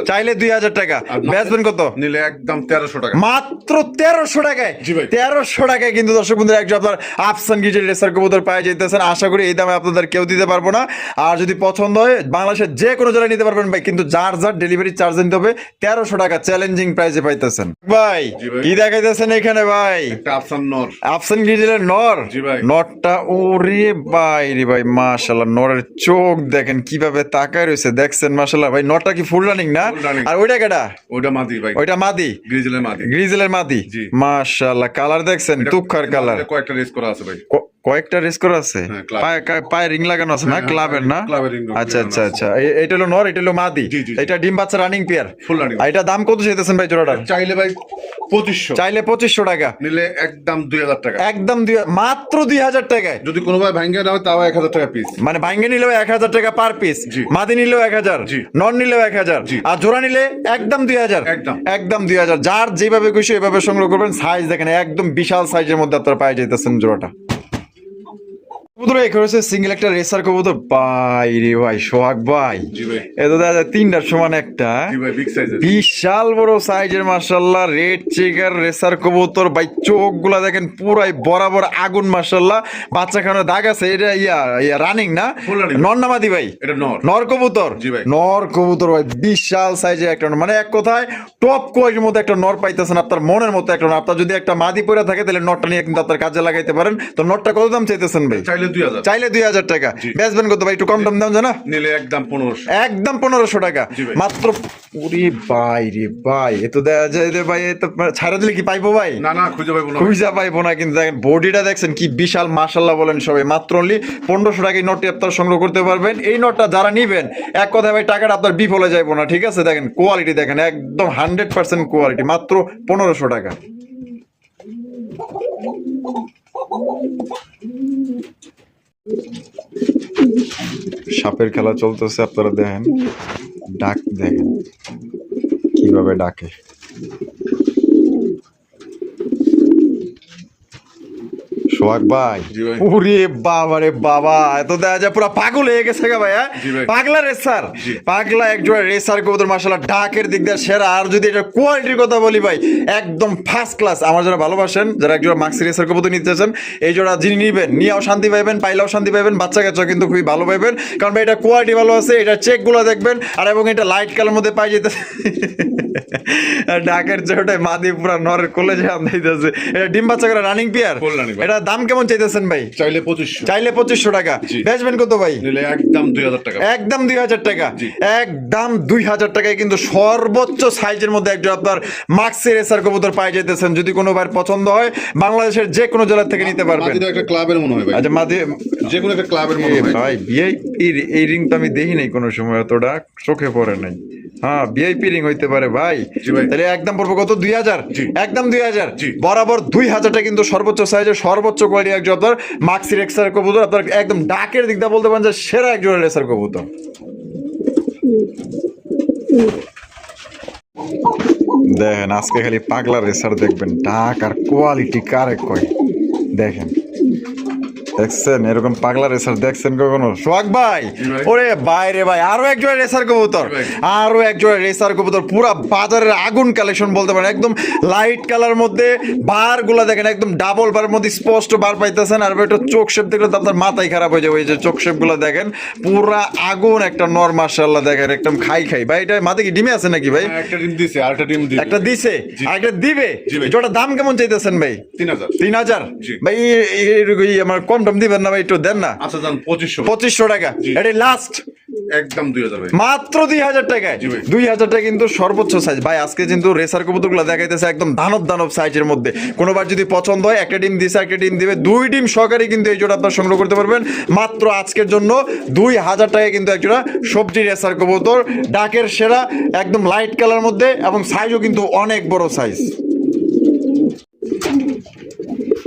চাইলে 2000 টাকা। বেচবেন কত? নিলে একদম 1300 টাকা। মাত্র 1300 টাকায়। 1300 টাকায় কিন্তু দর্শক বন্ধুরা একজন আপনার আফসান গিজের রেসার কবুতর পাওয়া যাইতেছেন। আশা করি এই দামে আপনাদের কেউ দিতে পারবো না। আর যদি পছন্দ হয় বাংলাদেশের যে কোনো জেলায় নিতে পারবেন ভাই, কিন্তু যার যার ডেলিভারি চার্জ নিতে হবে। 1300 টাকা চ্যালেঞ্জিং প্রাইসে পাইতেছেন ভাই। কি দেখাইতেছেন এখানে ভাই? একটা আফসান নর। আফসান গিজের নর। নরটা ওরে ভাই রে ভাই মাশাআল্লাহ। নরের চোখ দেখেন কিভাবে তাকায় রয়েছে, দেখছেন মাশাআল্লাহ ভাই। নরটা কি ফুল রানিং না? আর ওইটা কেডা? ওইটা মাদি ভাই। ওইটা মাদি, গ্রিজেলের মাদি। গ্রিজেলের মাদি মাশাআল্লাহ। কালার দেখছেন তুখার কালার। কয়েকটা রেস করা আছে ভাই। কয়েকটা রেস করা আছে, পায়ে রিং লাগানো আছে না? ক্লাবের না? আচ্ছা আচ্ছা আচ্ছা। এটা হলো নর, এটা হলো মাদি। এটা ডিম বাচ্চা রানিং পেয়ার, ফুল রানিং। এটা দাম কত চাইতেছেন ভাই জোড়াটার? চাইলে ভাই 2500। চাইলে 2500 টাকা। নিলে একদম 2000 টাকা। একদম মাত্র 2000 টাকায়। যদি কোনো ভাই ভাঙ্গে না হয় তাও 1000 টাকা পিস। মানে ভাঙ্গে নিলেও 1000 টাকা পার পিস। মাদি নিলেও 1000, নর নিলেও 1000, আর জোড়া নিলে একদম 2000। একদম 2000। যার যেভাবে খুশি এভাবে সংগ্রহ করবেন। সাইজ দেখেন একদম বিশাল সাইজের মধ্যে আপনারা পাই যাইতেছেন জোড়াটা। সিঙ্গেল একটা রেসার কবুতর ভাই রে ভাই সোহাগ ভাই। এত দাদা তিনটার সমান একটা বিশাল বড় সাইজের মাশাআল্লাহ রেড চেকার রেসার কবুতর ভাই। চোখ গুলা দেখেন পুরাই বরাবর আগুন মাশাআল্লাহ। বাচ্চা খানো দাগ আছে। এটা ইয়া রানিং না? নর নামাদি ভাই? এটা নর কবুতর। নর কবুতর ভাই বিশাল সাইজের একটা, মানে এক কথায় টপ কোয়ালিটির মধ্যে একটা নর পাইতেছেন আপনার মনের মতো একটা নর। আপনার যদি একটা মাদি পরে থাকে তাহলে নরটা নিয়ে কিন্তু আপনার কাজে লাগাইতে পারেন। তো নরটা কত দাম চাইতেছেন ভাই? চাইলে 2000 টাকা। বেচবেন কত ভাই? একটু কম দাম দাম জানা? নিলে একদম 1500। একদম 1500 টাকা মাত্র। ওরে ভাই রে ভাই, এ তো দেখা যায় রে ভাই। এ তো ছাড়া দিলে কি পাইবো ভাই? না না, খুঁজে পাইবো না। খুঁজে পাইবো না। কিন্তু দেখেন বডিটা দেখছেন কি বিশাল মাশাআল্লাহ বলেন সবাই। মাত্র অনলি 1500 টাকায় নোটটি আপনারা সংগ্রহ করতে পারবেন। এই নোটটা যারা নিবেন এক কথায় ভাই টাকাটা আপনার বিফলে যাইবো না। ঠিক আছে? দেখেন কোয়ালিটি দেখেন একদম 100% কোয়ালিটি। মাত্র 1500 টাকা। সাপের খেলা চলতেছে, আপনারা দেখেন। ডাক দেখেন কিভাবে ডাকে। সোহাগ ভাই, জি ভাই। ওরে বাবা রে বাবা, এত দেখা যায় পুরো পাগল হয়ে গেছে গা ভাই, হ্যাঁ? জি ভাই। পাগলা রেসার, জি। পাগলা একজোড়া রেসার কবুতর মাশাআল্লাহ, ডাকের দিক দিয়ে সেরা। আর যদি এটা কোয়ালিটির কথা বলি ভাই, একদম ফার্স্ট ক্লাস। আমার যারা ভালোবাসেন, যারা একজোড়া মাক্সি রেসার কবুতর নিতে চাচ্ছেন, এই জোড়া যিনি নিবেন, নিয়েও শান্তি পাইবেন, পাইলেও শান্তি পাইবেন, বাচ্চা কাচ্চা কিন্তু খুবই ভালো পাইবেন, কারণ ভাই এটা কোয়ালিটি ভালো আছে, এটা চেক গুলো দেখবেন। আর এবং এটা লাইট কালার মধ্যে পাই যেতে ডাকের জোড়াটাই মাদি পুরা নরের কোলে যে আন্দাইতেছে। এটা ডিম বাচ্চা করে running pair. Full running pair. এটা দাম কেমন চাইতেছেন ভাই? চাইলে 2500, চাইলে 2500 টাকা। জি। বেচবেন কত ভাই? নিলে একদম 2000 টাকা। একদম 2000 টাকা। জি। একদম 2000 টাকায় কিন্তু সর্বোচ্চ সাইজের মধ্যে একজন আপনার মাক্সি রেসার কবুতর পাই যেতেছেন। যদি কোনো ভাই পছন্দ হয়, বাংলাদেশের যে কোনো জেলা থেকে নিতে পারবেন। মাদিটা একটা ক্লাবের মনে হয় ভাই, আচ্ছা মাদি, যে কোনো একটা ক্লাবের মনে হয়। ভাই ভিআইপির এই রিং তো আমি দেখি নাই কোনো সময়, এতটা চোখে পড়ে নাই। হ্যাঁ ভিআইপি রিং হইতে পারে ভাই। জি ভাই। তাহলে একদম পড়বো কত? 2000। জি। একদম 2000। জি। বরাবর 2000 টাকা কিন্তু সর্বোচ্চ সাইজের সর্বোচ্চ কোয়ালিটি একজন আপনার মাক্সি রেসার কবুতর, আপনার একদম ডাকের দিক দিয়ে বলতে পারেন যে সেরা একজন রেসার কবুতর। দেখেন আজকে খালি পাগলা রেসার দেখবেন, ডাক আর কোয়ালিটি কারে কয় দেখেন। দেখছেন এরকম পাগলা রেসার দেখছেন কখনো সোহাগ ভাই? জি ভাই। ওরে বাইরে ভাই, আরো একজোড়া রেসার কবুতর, জি ভাই। আরো একজোড়া রেসার কবুতর, পুরা বাজারের আগুন কালেকশন বলতে পারেন। একদম লাইট কালার মধ্যে বার গুলা দেখেন, একদম ডাবল বার মধ্যে স্পষ্ট বার পাইতেছেন। আর একটু চোখ শেপ দেখলে তো আপনার মাথায় খারাপ হয়ে যাবে। এই যে চোখ শেপ গুলা দেখেন, পুরা আগুন একটা নর মাশাআল্লাহ, দেখেন একদম খাই খাই ভাই। এটা মাথা কি ডিমে আছে নাকি ভাই? হ্যাঁ, একটা ডিম দিছে, আরেকটা ডিম দিবে। একটা দিছে, জি। আর একটা দিবে। জি ভাই। যেটা দাম কেমন চাইতেছেন ভাই? 3000। 3000। জি। ভাই আমার কম টম দিবেন না ভাই, একটু দেন না। আচ্ছা যান 2500, 2500 টাকা। জি। এটা লাস্ট একদম 2000 ভাই। মাত্র 2000 টাকায়। জি ভাই। 2000 টাকা কিন্তু সর্বোচ্চ সাইজ ভাই। আজকে কিন্তু রেসার কবুতরগুলো দেখাইতেছে একদম দানব দানব সাইজের মধ্যে। কোনোবার যদি পছন্দ হয়, একটা ডিম দিছে, একটা ডিম দিবে, 2 ডিম সহকারে কিন্তু এই জোড়া আপনার সংগ্রহ করতে পারবেন মাত্র আজকের জন্য 2000 টাকায়। কিন্তু এক জোড়া সবজি রেসার কবুতর, ডাকের সেরা, একদম লাইট কালার মধ্যে, এবং সাইজও কিন্তু অনেক বড় সাইজ।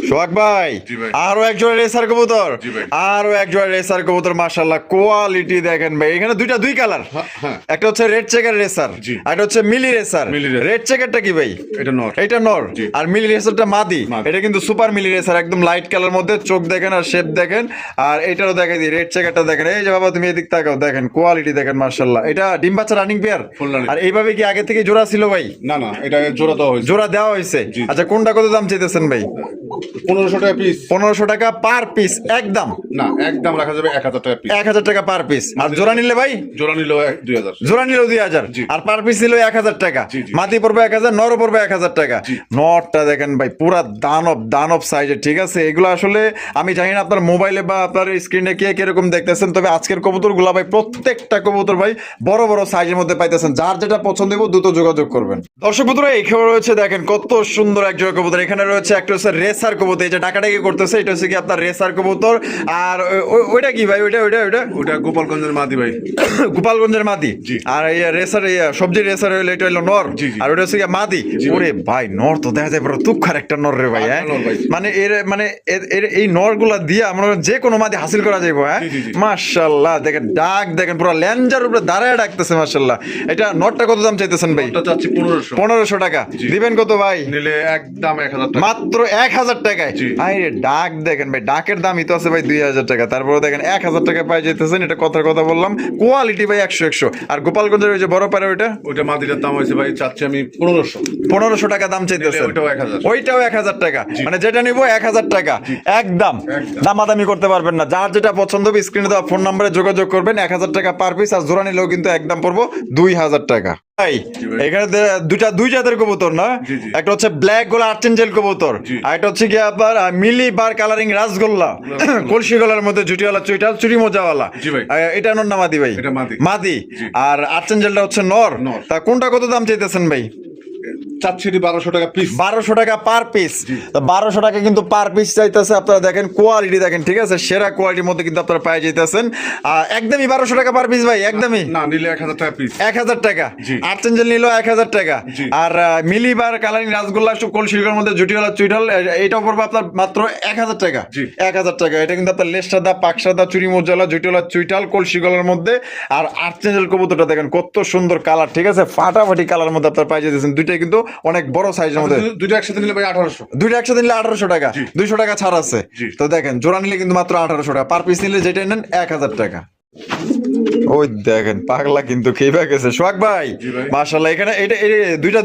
সোহাগ ভাই, জি ভাই। আরো এক জোড়া রেসার কবুতর, জি ভাই। আরো এক জোড়া রেসার কবুতর মাশাআল্লাহ, কোয়ালিটি দেখেন ভাই। এখানে দুই কালার, হ্যাঁ। একটা হচ্ছে রেড চেকার রেসার, জি। আর একটা হচ্ছে মিলি রেসার। মিলি রেসার। রেড চেকারটা কি ভাই? এটা নর। এটা নর, জি। আর মিলি রেসারটা মাদি। মাদি। এটা কিন্তু সুপার মিলি রেসার, একদম লাইট কালার মধ্যে, চোখ দেখেন আর শেপ দেখেন। আর এটারও দেখাই দিই, রেড চেকারটা দেখেন। এই যে বাবা তুমি এদিক তাকাও, দেখেন কোয়ালিটি দেখেন মাশাআল্লাহ। এটা ডিম বাচ্চা রানিং পেয়ার। Full running। আর এইভাবে কি আগে থেকে জোড়া ছিল ভাই? না না, এটা জোড়া দেওয়া হয়েছে। জোড়া দেওয়া হয়েছে। জি। আচ্ছা কোনটা কত দাম চাইতেছেন ভাই? 1500 টাকা পিস। 1500 টাকা পার পিস একদম। না, একদম রাখা যাবে 1000 টাকা পিস। 1000 টাকা পার পিস। আর জোড়া নিলে ভাই? জোড়া নিল 2000। জোড়া নিলেও 2000, জি। আর পার পিস নিলেও 1000 টাকা। জি, জি। মাটি পড়বে 1000, নরও পড়বে 1000 টাকা। জি। নটটা দেখেন ভাই, পুরা দানব সাইজের, ঠিক আছে? এগুলো আসলে আমি জানি না আপনার মোবাইলে বা আপনার স্ক্রিনে কে কিরকম দেখতেছেন, তবে আজকের কবুতরগুলো ভাই প্রত্যেকটা কবুতর ভাই বড় বড় সাইজের মধ্যে পাইতেছেন। যার যেটা পছন্দ হবে দ্রুত যোগাযোগ করবেন। দর্শক বন্ধুরা, এখানে রয়েছে দেখেন কত সুন্দর এক জোড়া কবুতর। এখানে রয়েছে একটা হচ্ছে রেসার কবুতর, এই যে ডাকাডাকি করতেছে, এটা হচ্ছে কি আপনার রেসার কবুতর। আর ওইটা কি ভাই? ওইটা ওটা গোপালগঞ্জের মাদি ভাই। গোপালগঞ্জের মাদি। জি। আর এই রেসার, সবজি রেসার হইলো, এটা হইলো নর। জি, জি। আর ওটা হচ্ছে কি মাদি। জি, ওরে ভাই, নর তো দেখা যায় পুরো তুক্ষার একটা নর রে ভাই, হ্যাঁ? নর ভাই। মানে এই নর গুলা দিয়ে আমরা যে কোনো মাদি হাসিল করা যাইবো, হ্যাঁ? জি, জি, জি। মাশাআল্লাহ, দেখেন ডাক দেখেন, পুরো ল্যাঞ্জার উপরে দাঁড়ায় ডাকতেছে মাশাআল্লাহ। এটা নরটা কত দাম চাইতেছেন ভাই? ওটা চাচ্ছি 1500। 1500 টাকা। জি। দিবেন কত ভাই? নিলে একদম 1000 টাকা। মাত্র 1000 টাকায়। জি। আরে ডাক দেখেন ভাই, ডাকের দামই তো আছে ভাই 2000 টাকা, তারপরে দেখেন 1000 টাকা পাই যেতেছেন। এটা কথার কথা বললাম, কোয়ালিটি ভাই 100। আর গোপালগঞ্জের ওই যে বড় পারে ওইটা ওইটা মাদিটার দাম হয়েছে ভাই, চাচ্ছি আমি 1500। 1500 টাকা দাম চাইতেছেন। ওইটাও 1000। ওইটাও 1000 টাকা। মানে যেটা নিবো 1000 টাকা একদম। একদম। দামাদামি করতে পারবেন না। যার যেটা পছন্দ হবে স্ক্রিনে দেওয়া ফোন নম্বরে যোগাযোগ করবেন। 1000 টাকা পার পিস। আর জোড়া নিলেও কিন্তু একদম পড়বো 2000 টাকা। ভাই জি ভাই। এখানে দুই জাতের কবুতর না? জি, জি। একটা হচ্ছে ব্ল্যাক গোলা আর্চেঞ্জেল কবুতর, জি। আর একটা হচ্ছে কি আপনার মিলি বার কালারিং রাসগোল্লা, কলসি গলার মধ্যে জুটিওয়ালা চুইটাল চুরি মোজাওয়ালা। জি ভাই। এটা নর না মাদি ভাই? এটা মাদি। মাদি। জি। আর আর্চেঞ্জেলটা হচ্ছে নর। নর। তা কোনটা কত দাম চাইতেছেন ভাই? চাচ্ছি 1200 টাকা পিস। 1200 টাকা পার পিস। জি। 1200 টাকা কিন্তু পার পিস চাইতেছে। আপনারা দেখেন কোয়ালিটি দেখেন, ঠিক আছে? সেরা কোয়ালিটির মধ্যে কিন্তু আপনারা পাই যাইতেছেন। একদমই 1200 টাকা পার পিস ভাই, একদমই। না, নিলে 1000 টাকা পিস। 1000 টাকা। জি। আর্চেঞ্জেল নিল 1000 টাকা। জি। আর মিলিবার কালারিং রাসগোল্লা কলসির মধ্যে জুটিওয়ালা চুইটাল, এটাও পড়বে আপনার মাত্র 1000 টাকা। জি। 1000 টাকা। এটা কিন্তু আপনার লেস সাদা, পাক সাদা, চুরি মোজালা, জুটিওয়ালা চুইটাল কলসি গলার মধ্যে। আর আর্চেঞ্জেল কবুতরটা দেখেন কত সুন্দর কালার, ঠিক আছে? ফাটাফাটি কালার মধ্যে আপনার পাই যেতেছেন। দুইটা দুইটাই কিন্তু অনেক বড় সাইজের মধ্যে। দুইটা একসাথে নিলে ভাই 1800, দুইটা একসাথে নিলে 1800 টাকা, জি। 200 টাকা ছাড় আছে। জি। তো দেখেন জোড়া নিলে কিন্তু মাত্র 1800 টাকা, পার পিস নিলে যেটা নেন 1000 টাকা। ওই দেখেন পাগলা কিন্তু খেয়ে গেছে সোহাগ ভাই। জি ভাই। মাশাআল্লাহ, এখানে এটা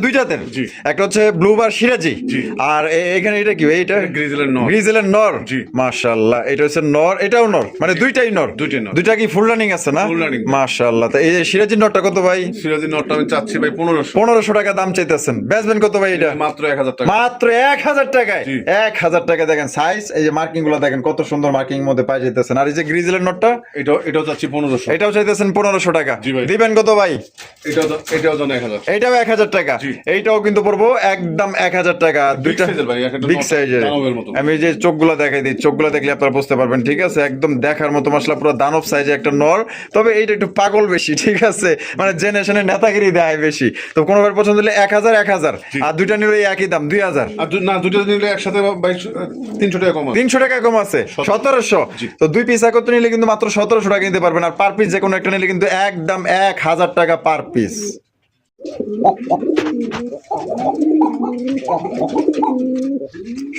দুই জাতের, জি। একটা হচ্ছে ব্লু বার সিরাজি, জি। আর এখানে এটা কি ভাই? এটা গ্রিজেলের নর। গ্রিজেলের নর। জি। মাশাআল্লাহ, এটা হচ্ছে নর, এটাও নর, মানে দুইটাই নর। দুইটাই নর। দুইটা কি ফুল রানিং আছে না? Full running। মাশাআল্লাহ। তো এই যে সিরাজির নরটা কত ভাই? সিরাজের নটটা আমি চাচ্ছি ভাই 1500, 1500 টাকা দাম চাইতেছেন, বেচবেন কত ভাই এটা? মাত্র 1000 টাকা। মাত্র 1000 টাকায়। জি। 1000 টাকা। দেখেন সাইজ, এই যে মার্কিং গুলো দেখেন কত সুন্দর মার্কিং মধ্যে পাই যেতেছেন। আর এই যে গ্রিজেলের নটটা, এটাও চাচ্ছি 1500, এটাও চাইতেছেন 1500 টাকা। জি ভাই। দিবেন কত ভাই? এটাও জানো 1000। এইটাও 1000 টাকা। জি। এইটাও কিন্তু পড়বো একদম 1000 টাকা। দুইটা size এর ভাই, একটা বিগ নট সাইজের। দানবের মতো। আমি এই যে চোখগুলো দেখাই দিই, চোখগুলো দেখলে আপনারা বুঝতে পারবেন, ঠিক আছে? একদম দেখার মতো মাশাআল্লাহ, পুরো দানব সাইজে একটা নর। তবে এইটা একটু পাগল বেশি, ঠিক আছে? মানে জেনারেশনের নেতাগিরি দেয় বেশি। তো কোনোবার পছন্দ হলে 1000, আর দুইটা নিলে একই দাম 2000। আর না, দুটো নিলে একসাথে ভাই 300 টাকা কম আছে। 300 টাকা কম আছে, 1700। জি। তো দুই পিস একত্রে নিলে কিন্তু মাত্র 1700 টাকা নিতে পারবেন। আর পার পিস যে কোনো একটা নিলে কিন্তু একদম 1000 টাকা পার পিস।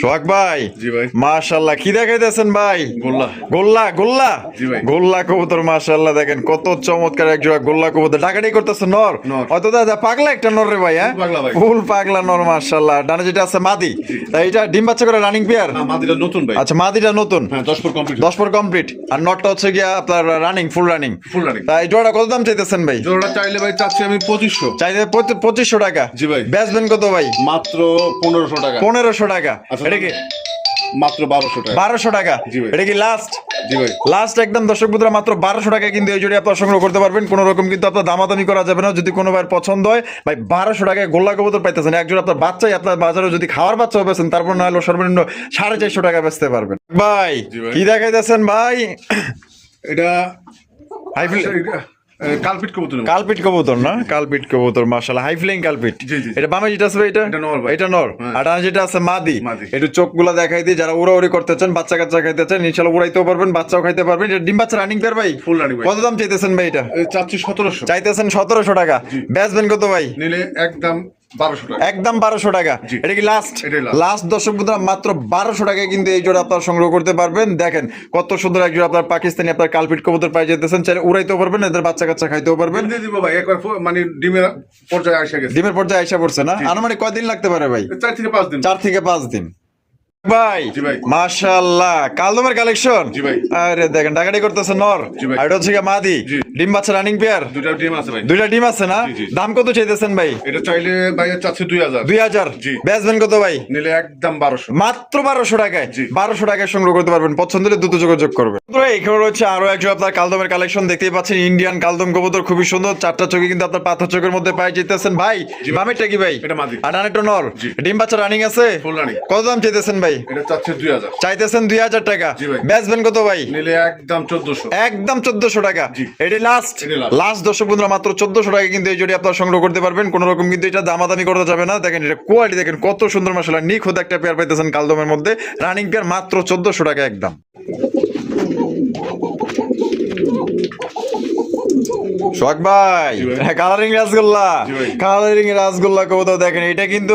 সোহাগ ভাই। জি ভাই। মাশাআল্লাহ, কি দেখাইতেছেন ভাই? গোল্লা। গোল্লা, গোল্লা। জি ভাই। গোল্লা কবুতর মাশাআল্লাহ, দেখেন কত চমৎকার এক জোড়া গোল্লা কবুতর। ডাকাডাকি করতেছে নর। নর। হয়তো দাদা পাগলা একটা নর রে ভাই, হ্যাঁ? ফুল পাগলা ভাই। ফুল পাগলা নর মাশাআল্লাহ। ডানে যেটা আছে মাদি, তাই এটা ডিম বাচ্চা করে রানিং পেয়ার। না, মাদিটা নতুন ভাই। আচ্ছা, মাদিটা নতুন। হ্যাঁ, 10 পর কমপ্লিট। 10 পর কমপ্লিট। আর নটটা হচ্ছে গিয়া আপনার running, full running. Full running. তাই জোড়া কত দাম চাইতেছেন ভাই? জোড়াটা চাইলে ভাই চাচ্ছি আমি 2500, চাইতে 2500 টাকা। জি ভাই। বেচবেন কত ভাই? মাত্র 1500 টাকা। 1500 টাকা। আচ্ছা, এটা কি মাত্র 1200 টাকা। 1200 টাকা? জি ভাই। এটা কি লাস্ট? জি ভাই। লাস্ট একদম দর্শক বন্ধুরা, মাত্র 1200 টাকা কিন্তু এই জোড়ি আপনারা সংগ্রহ করতে পারবেন। কোনো রকম কিন্তু আপনার দামাদামি করা যাবে না। যদি কোনো ভাইয়ের পছন্দ হয় ভাই, 1200 টাকায় গোল্লা কবুতর পাইতেছেন। এক জোড়া আপনার বাচ্চাই আপনার বাজারে যদি খাওয়ার বাচ্চাও বেচেন, তারপর না হলেও সর্বনিম্ন 450 টাকা বেচতে পারবেন। ভাই জি ভাই। কি দেখাইতেছেন ভাই? এটা হাইফিল কালপিট কবুতর। কালপিট কবুতর না? কালপিট কবুতর মাশাআল্লাহ, হাই ফ্লাইং কালপিট। জি, জি। এটা বামে যেটা আছে ভাই, এটা এটা নর ভাই। এটা নর। হ্যাঁ। আর ডানে যেটা আছে মাদি। মাদি। একটু চোখগুলো দেখাই দিই, যারা উড়াউড়ি করতে চান, বাচ্চা কাচ্চা খাইতে চান, ইনশাআল্লাহ উড়াইতেও পারবেন, বাচ্চাও খাইতে পারবেন। এটা ডিম বাচ্চা রানিং পেয়ার ভাই। ফুল রানিং ভাই। কত দাম চাইতেছেন ভাই এটা? চাচ্ছি 1700, চাইতেছেন 1700 টাকা। জি। বেচবেন কত ভাই? নিলে একদম 1200 টাকা। একদম 1200 টাকা। জি। এটা কি লাস্ট? এটাই last। লাস্ট দর্শক বন্ধুরা, মাত্র 1200 টাকায় কিন্তু এই জোড়া আপনারা সংগ্রহ করতে পারবেন। দেখেন কত সুন্দর এক জোড়া আপনার পাকিস্তানি আপনার কালপিট কবুতর পাই যেতেছেন। চাইলে উড়াইতেও পারবেন, এদের বাচ্চা কাচ্চা খাইতেও পারবেন। দিয়ে দিব ভাই, একবার মানে ডিমের পর্যায়ে আসে গেছে। ডিমের পর্যায়ে আইসা পড়ছে না? আনুমানিক কয়দিন লাগতে পারে ভাই? 4 থেকে 5 দিন। 4 থেকে 5 দিন। ভাই জি ভাই। মাশাআল্লাহ, কালদমের কালেকশন। জি ভাই। আরে দেখেন ডাকাডি করতেছে নর। জি ভাই। আর এটা হচ্ছে গিয়ে মাদি। জি। ডিম বাচ্চা রানিং পেয়ার। দুটা ডিম আছে ভাই। দুইটা ডিম আছে না? জি, জি। দাম কত চাইতেছেন ভাই? এটা চাইলে ভাই চাচ্ছি 2000, 2000। জি। বেচবেন কত ভাই? নিলে একদম 1200। মাত্র 1200 টাকায়। জি। 1200 টাকায় সংগ্রহ করতে পারবেন। পছন্দ হলে দ্রুত যোগাযোগ করবেন। এখানে রয়েছে আরো একজন আপনার কালদমের কালেকশন, দেখতেই পাচ্ছেন ইন্ডিয়ান কালদম কবুতর, খুবই সুন্দর। 4টা চোখে কিন্তু আপনার পাথর চোখের মধ্যে পাই যেতেছেন ভাই। জি ভাই। বামেরটা কি ভাই? এটা মাদি। আর ডানেরটা নর। জি। ডিম বাচ্চা রানিং আছে? Full running. কত দাম চাইতেছেন ভাই? এটা চাচ্ছি 2000, চাইতেছেন 2000 টাকা। জি ভাই। বেচবেন কত ভাই? নিলে একদম 1400। একদম 1400 টাকা। জি। এটি লাস্ট। এটাই last। লাস্ট দর্শক বন্ধুরা, মাত্র 1400 টাকা কিন্তু এই জোড়ি আপনারা সংগ্রহ করতে পারবেন। কোন রকম কিন্তু এটা দামাদামি করা যাবে না। দেখেন এটা কোয়ালিটি দেখেন কত সুন্দর, মাশাআল্লাহ নিখুঁত একটা পেয়ার পাইতেছেন কালদমের মধ্যে। রানিং পেয়ার মাত্র 1400 টাকা একদম। সোহাগ ভাই, জি ভাই। কালারিং রাসগোল্লা। জি ভাই। কালারিং রাসগোল্লা কবুতর দেখেন, এটা কিন্তু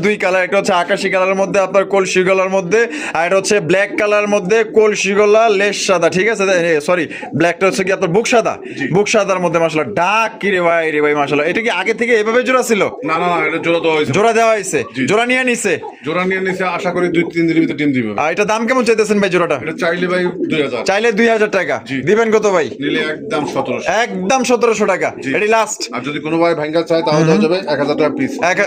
দুই কালার। একটা হচ্ছে আকাশি কালারের মধ্যে আপনার কলসি গলার মধ্যে, আর এটা হচ্ছে ব্ল্যাক কালার মধ্যে কলসি গলা লেস সাদা, ঠিক আছে? সরি, ব্ল্যাকটা হচ্ছে কি আপনার বুক সাদা। জি। বুক সাদার মধ্যে মাশাআল্লাহ ডাক কি রে ভাই মাশাআল্লাহ। এটা কি আগে থেকে এভাবে জোড়া ছিল? না না না, এটা জোড়া দেওয়া হয়েছে। জোড়া দেওয়া হয়েছে? জি। জোড়া নিয়ে নিছে? জোড়া নিয়ে নিছে, আশা করি 2-3 দিনের ভিতরে ডিম দিবে। আর এটা দাম কেমন চাইতেছেন ভাই জোড়াটা? এটা চাইলে ভাই 2000, চাইলে 2000 টাকা। জি। দিবেন কত ভাই? নিলে একদম 1700। একদম 1700 টাকা। জি। এটি লাস্ট। আর যদি কোনো ভাই ভাঙ্গা চায় তাহলে দেওয়া যাবে 1000 টাকা পিস। এক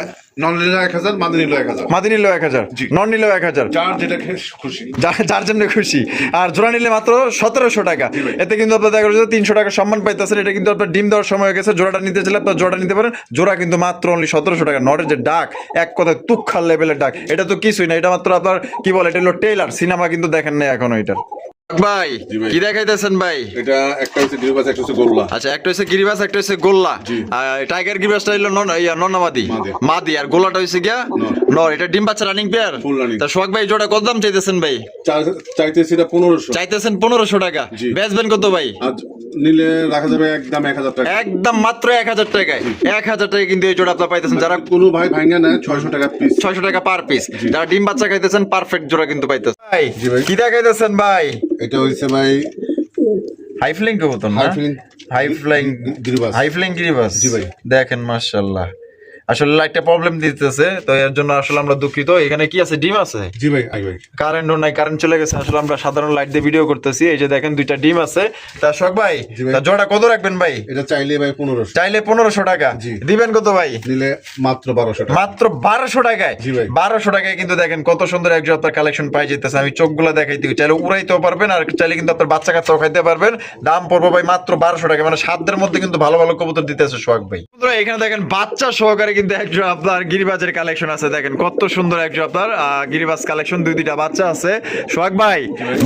নন নিলে 1000, মাদি নিলে 1000। মাদি নিলেও 1000, জি। নন নিলেও 1000। যার যেটা খেয়ে খুশি। যার জন্য খুশি। আর জোড়া নিলে মাত্র 1700 টাকা। জি ভাই। এতে কিন্তু আপনার দেখা যাচ্ছে 300 টাকা সম্মান পাইতেছেন। এটা কিন্তু আপনার ডিম দেওয়ার সময় হয়ে গেছে। জোড়াটা নিতে চাইলে আপনার জোড়া নিতে পারেন। জোড়া কিন্তু মাত্র অনলি 1700 টাকা। নটের যে ডাক, এক কথায় তুক্ষার লেভেলের ডাক, এটা তো কিছুই না। এটা মাত্র আপনার কি বলে, এটা হলো টেইলার। সিনেমা কিন্তু দেখেন না এখনো এটা। ভাই জি ভাই। কি দেখাইতেছেন ভাই? এটা একটা হচ্ছে গিরিবাস, একটা হচ্ছে গোল্লা। আচ্ছা, একটা হচ্ছে গিরিবাস, একটা হচ্ছে গোল্লা। জি। টাইগার গিরিবাসটা হইলো নন্নামাদি মাদি। মাদি, আর গোল্লাটা হইছে গিয়া নর। নর। এটা ডিম বাচ্চা রানিং পেয়ার। Full running। তা সোহাগ ভাই জোড়া কত দাম চাইতেছেন ভাই? চাইতেছি এটা 1500। চাইতেছেন 1500 টাকা। জি। বেচবেন কত ভাই? আজ নিলে রাখা যাবে একদম 1000 টাকা। একদম মাত্র 1000 টাকায়। 1000 টাকায় কিন্তু এই জোড়া আপনারা পাইতেছেন। যারা কোনো ভাই ভাঙা নেয় 600 টাকা পিস। 600 টাকা পার পিস। জি। যারা ডিম বাচ্চা খাইতেছেন পারফেক্ট জোড়া কিন্তু পাইতেছেন। ভাই জি ভাই। কি দেখাইতেছেন ভাই? এটা হচ্ছে ভাই হাই ফ্লাইং কবুতর না? হাই ফ্লাইং হাই ফ্লাইং গিরিবাস। হাই ফ্লাইং গিরিবাস। জি ভাই। দেখেন মাশাআল্লাহ, আসলে লাইটটা প্রবলেম দিতেছে, তো এর জন্য আসলে আমরা দুঃখিত। এখানে কি আছে? ডিম আছে? জি ভাই, আই ভাই। কারেন্টও নাই, কারেন্ট চলে গেছে। আসলে আমরা সাধারণ লাইট দিয়ে ভিডিও করতেছি। এই যে দেখেন দুইটা ডিম আছে। তা শখ ভাই, জি ভাই। তা জোড়া কত রাখবেন ভাই? এটা চাইলে ভাই 1500। চাইলে 1500 টাকা। জি। দিবেন কত ভাই? নিলে মাত্র 1200 টাকা। মাত্র 1200 টাকায়। জি ভাই। 1200 টাকায় কিন্তু দেখেন কত সুন্দর একজন আপনার কালেকশন পাই যেতেছে। আমি চোখগুলো দেখাইতে চাইলে উড়াইতেও পারবেন, আর চাইলে কিন্তু আপনার বাচ্চা কাচ্চাও খাইতে পারবেন। দাম পড়বে ভাই মাত্র 1200 টাকা। মানে সাধ্যের মধ্যে কিন্তু ভালো ভালো কবুতর দিতেছে সোহাগ ভাই। বন্ধুরা, এখানে দেখেন বাচ্চা সহকারে কিন্তু একজন আপনার গিরিবাজের কালেকশন আছে। দেখেন কত সুন্দর একজন আপনার গিরিবাজ কালেকশন। দুইটা বাচ্চা আছে সোহাগ ভাই।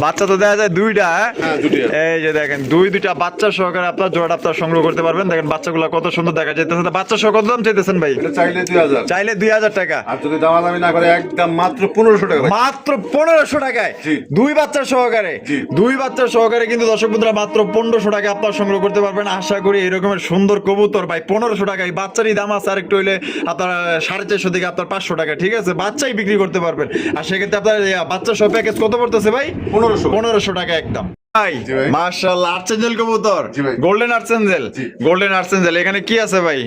বাচ্চা তো দেখা যায় দুইটা। হ্যাঁ, দুইটা। এই যে দেখেন দুইটা বাচ্চা সহকারে আপনার জোড়া আপনার সংগ্রহ করতে পারবেন। দেখেন বাচ্চাগুলো কত সুন্দর দেখা যাইতেছে। তা বাচ্চা সহ কত দাম চাইতেছেন ভাই? এটা চাইলে 2000। চাইলে 2000 টাকা। আর যদি দামাদামি না করে একদম মাত্র 1500 টাকা ভাই। মাত্র 1500 টাকায় জি। দুই বাচ্চা সহকারে। জি। দুই বাচ্চা সহকারে কিন্তু দর্শক বন্ধুরা মাত্র 1500 টাকা আপনার সংগ্রহ করতে পারবেন। আশা করি এরকমের সুন্দর কবুতর ভাই 1500 টাকায়। বাচ্চারই দাম আছে আর একটু হইলে আপনার 450 থেকে আপনার 500 টাকা, ঠিক আছে? বাচ্চাই বিক্রি করতে পারবেন। আর সেক্ষেত্রে আপনার বাচ্চা সব প্যাকেজ কত পড়তেছে ভাই? 1500 টাকা একদম। ভাই জি ভাই। মাশাআল্লাহ, আর্চেঞ্জেল কবুতর। জি ভাই। Golden archangel. জি। Golden archangel. এখানে কি আছে ভাই?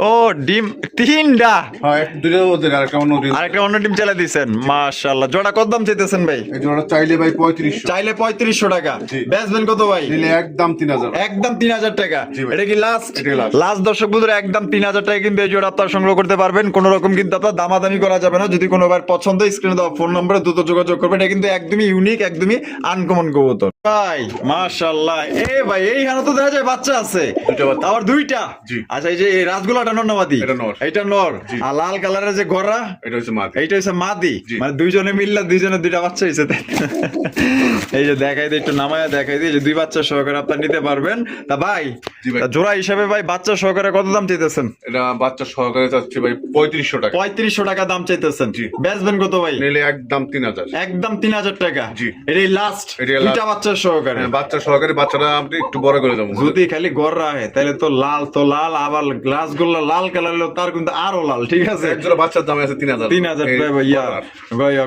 ও ডিম তিনটা। হ্যাঁ, দুইটার মধ্যে আরেকটা অন্য ডিম। আরেকটা অন্য ডিম চালা দিয়েছেন। মাশাআল্লাহ, জোড়া কত দাম চাইতেছেন ভাই? এই জোড়া চাইলে ভাই 3500। চাইলে 3500 টাকা। জি। বেচবেন কত ভাই? নিলে একদম 3000। একদম 3000 টাকা। জি ভাই। এটা কি লাস্ট? এটাই last। লাস্ট দর্শক বন্ধুরা, একদম 3000 টাকা কিন্তু এই জোড়া আপনারা সংগ্রহ করতে পারবেন। কোন রকম কিন্তু আপনার দামাদামি করা যাবে না। যদি কোনো বার পছন্দ, স্ক্রিনে দেওয়া ফোন নম্বরে দ্রুত যোগাযোগ করবেন। এটা কিন্তু একদমই ইউনিক, একদমই আনকমন কবুতর ভাই। মাশাআল্লাহ, ভাই এইখানে তো দেখা যায় বাচ্চা আছে দুইটা বাচ্চা। আবার দুইটা। জি। আচ্ছা, এই যে এই রাসগোলাটা নন্নামাদি। এটা নর। এটা নর। জি। আর লাল কালারের যে গড়া এটা হচ্ছে মাদি। এইটা হচ্ছে মাদি। জি। মানে দুইজনে মিললে দুইজনে দুইটা বাচ্চা হয়েছে। এই যে দেখাই দিই, একটু নামায়া দেখাই দিই, যে দুই বাচ্চা সহকারে আপনারা নিতে পারবেন। তা ভাই, জি ভাই। তা জোড়া হিসাবে ভাই বাচ্চা সহকারে কত দাম চাইতেছেন? এটা বাচ্চা সহকারে চাচ্ছি ভাই 3500 টাকা। 3500 টাকা দাম চাইতেছেন। জি। বেচবেন কত ভাই? নিলে একদম 3000। একদম 3000 টাকা। জি। এটাই লাস্ট। এটাই last। দুইটা বাচ্চা সহকারে। হ্যাঁ, বাচ্চা সহকারে বাচ্চাটা আপনি একটু বড় করে দেবো। যদি খালি গড় রাখে তাহলে তো লাল, আবার গ্লাস গুলো লাল কালার হলো তার কিন্তু আরো লাল, ঠিক আছে? এক জোড়া বাচ্চার দাম আছে 3000। 3000 টাকা ভাইয়া।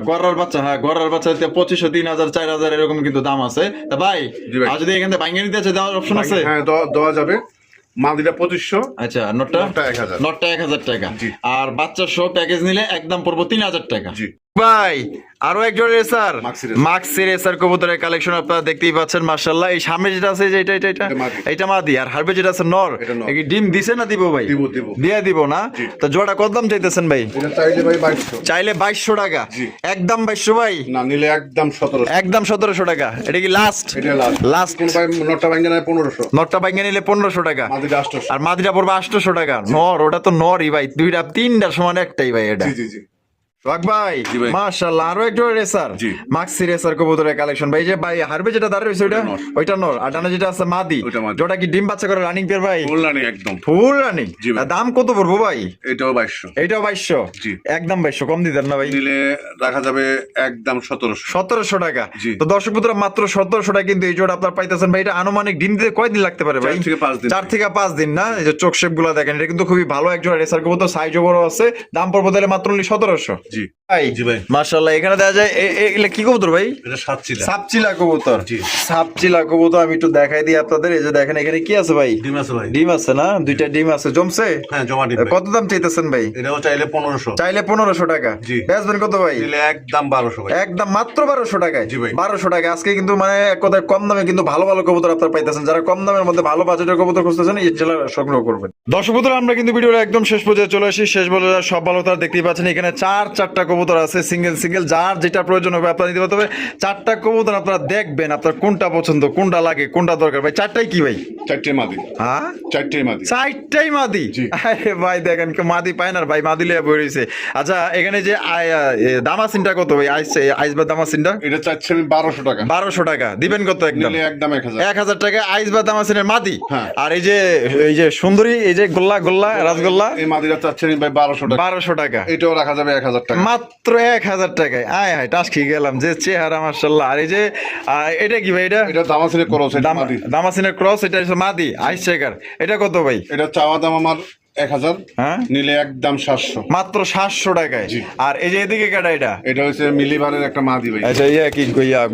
গড়ার বাচ্চা, হ্যাঁ গড়ার বাচ্চা 2500, 3000, 4000 এরকম কিন্তু দাম আছে। তা ভাই, জি ভাই। আর যদি এখান থেকে ভাঙিয়ে নিতে আছে দেওয়ার অপশন আছে? হ্যাঁ, দেওয়া যাবে। মাদিটা 2500। আচ্ছা, নটটা নটটা 1000। নটটা 1000 টাকা। জি। আর বাচ্চা সহ প্যাকেজ নিলে একদম পড়বো 3000 টাকা। জি। ভাই আরো একজন racer, Maksi racer. Maksi racer কবুতরের কালেকশন আপনারা দেখতেই পাচ্ছেন। মাশাআল্লাহ, এই সামনে যেটা আছে যে এটা এটা মাদি। এটা মাদি, আর হারবে যেটা আছে নর। এটা নর। এই কি ডিম দিছে না দিব ভাই? দিব। দিয়ে দিব না? জি। তো জোড়া কত দাম চাইতেছেন ভাই? এটা চাইলে ভাই 2200। চাইলে 2200 টাকা। জি। একদম 2200 ভাই? না, নিলে একদম 1700। একদম 1700 টাকা। এটা কি লাস্ট? এটা লাস্ট। লাস্ট। কোন ভাই নটটা ভাঙা নেয় 1500। নটটা বাইঙ্গা নিলে 1500 টাকা। মাদিটা 800। আর মাদিটা পড়বে 800 টাকা। নর, ওটা তো নরই ভাই। দুইটা তিনটার সমান একটাই ভাই এটা। জি। সোহাগ ভাই, জি ভাই। মাশাআল্লাহ, আরো একজন রেসার। জি। মাক্সি রেসার কবুতরের কালেকশন ভাই। যে ভাই হারবে যেটা দাঁড়িয়ে রয়েছে ওইটা নর। ওইটা নর, আর ডানা যেটা আছে মাদি। ওইটা মাদি। যেটা কি ডিম বাচ্চা করে রানিং পেয়ার ভাই? বললানি একদম। Full running. জি ভাই। দাম কত পড়বো ভাই? এটাও 2200। এইটাও 2200। জি। একদম 2200, কম দিতেন না ভাই? নিলে রাখা যাবে একদম 1700। 1700 টাকা। জি। তো দর্শক বন্ধুরা, মাত্র 1700 টাকা কিন্তু এই জোড়া আপনারা পাইতেছেন ভাই। এটা আনুমানিক ডিম দিতে কয়দিন লাগতে পারে ভাই? 4 থেকে 5 দিন। 4 থেকে 5 দিন না? এই যে চোখ শেপ গুলা দেখেন, এটা কিন্তু খুবই ভালো একজন রেসার কবুতর। সাইজও বড় আছে। দাম পড়বো তাহলে মাত্র 1700। জি। ভাই জি ভাই। মাশাআল্লাহ, এখানে দেখা যায় এগুলা কি কবুতর ভাই? এটা সাতচিলা। সাপচিলা কবুতর। জি। সাপচিলা কবুতর আমি একটু দেখাই দিই আপনাদের। এই যে দেখেন এখানে কি আছে ভাই? ডিম আছে ভাই। ডিম আছে না? দুইটা ডিম আছে, জমছে? হ্যাঁ, জমা ডিম। কত দাম চাইতেছেন ভাই? এটাও চাইলে 1500। চাইলে 1500 টাকা। জি। বেচবেন কত ভাই? নিলে একদম 1200 ভাই। একদম মাত্র 1200 টাকায়। জি ভাই। 1200 টাকা। আজকে কিন্তু মানে এক কথায় কম দামে কিন্তু ভালো ভালো কবুতর আপনারা পাইতেছেন। যারা কম দামের মধ্যে ভালো বাজেটের কবুতর খুঁজতেছেন, এই জেলা সংগ্রহ করবেন। দর্শক বন্ধুরা, আমরা কিন্তু ভিডিওর একদম শেষ পর্যায়ে চলে আসি। শেষ বলে সব ভালো তার দেখতেই পাচ্ছেন। এখানে চার 4টা কবুতর আছে, সিঙ্গেল সিঙ্গেল, যার যেটা প্রয়োজন হবে আপনারা নিতে পারতে হবে। 4টা কবুতর আপনারা দেখবেন আপনার কোনটা পছন্দ, কোনটা লাগে, কোনটা দরকার। ভাই 4টাই কি ভাই? 4টে মাদি। হ্যাঁ 4টেই মাদি। 4টাই মাদি? জি। আরে ভাই দেখেন কেউ মাদি পায় না ভাই, মাদি লিয়ে বই রয়েছে। আচ্ছা এখানে যে দামাসিনটা কত ভাই? আইস বা দামাসিনটা এটা চাচ্ছি আমি 1200 টাকা। 1200 টাকা দিবেন কত? একদম নিলে একদম 1000। 1000 টাকা আইস বা দামাসিনের মাদি। হ্যাঁ। আর এই যে সুন্দরী, এই যে গোল্লা গোল্লা রাসগোল্লা, এই মাদিটা চাচ্ছি আমি ভাই 1200 টাকা। 1200 টাকা এটাও রাখা যাবে 1000 টাকা। মাত্র 1000 টাকায়। আয় হায় টাস খেয়ে গেলাম, যে চেহারা মাশাআল্লাহ। আর এই যে এটা কি ভাই? এটা দামাসিনে করো সেটা মাদি। দামাসিনের ক্রস, এটা হচ্ছে মাদি আইস চেকার। এটা কত ভাই? এটা চাওয়া দাম আমার 1000, হ্যাঁ নিলে একদম 700। মাত্র 700 টাকায়। জি। আর এই যে এদিকে কাটা এটা? এটা হচ্ছে মিলিবারের একটা মাদি ভাই। আচ্ছা কি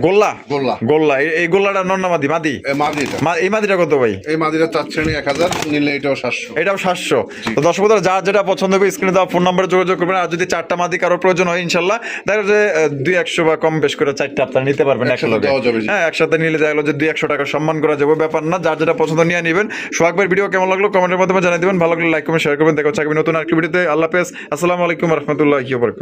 গোল্লা গোল্লা। গোল্লা, এই গোল্লাটা নন্না মাদি মাদি? মাদি এটা। এই মাদিটা কত ভাই? এই মাদিটা চাচ্ছি আমি 1000, নিলে এটাও 700। এটাও 700। তো দর্শক বন্ধুরা যার যেটা পছন্দ হবে স্ক্রিনে দেওয়া ফোন নম্বরে যোগাযোগ করবেন। আর যদি 4টা মাদি কারোর প্রয়োজন হয় ইনশাল্লাহ দেখা যাবে 200 বা কম বেশ করে 4টা আপনারা নিতে পারবেন একসাথে একসাথে। দেওয়া যাবে, জি। হ্যাঁ একসাথে নিলে দেখা গেলো যে 200 টাকা সম্মান করা যাবে, ব্যাপার না। যার যেটা পছন্দ নিয়ে নেবেন। সোহাগ ভাইয়ের ভিডিও কেমন লাগলো কমেন্টের মাধ্যমে জানিয়ে দিবেন। ভালো লাগলে লাইক কমেন্ট শেয়ার করবেন। দেখা হচ্ছে আগামী নতুন আরেকটি ভিডিওতে। আল্লাহ হাফেজ, আসসালামু আলাইকুম রহমতুল্লাহি ওয়া বারাকাতুহু।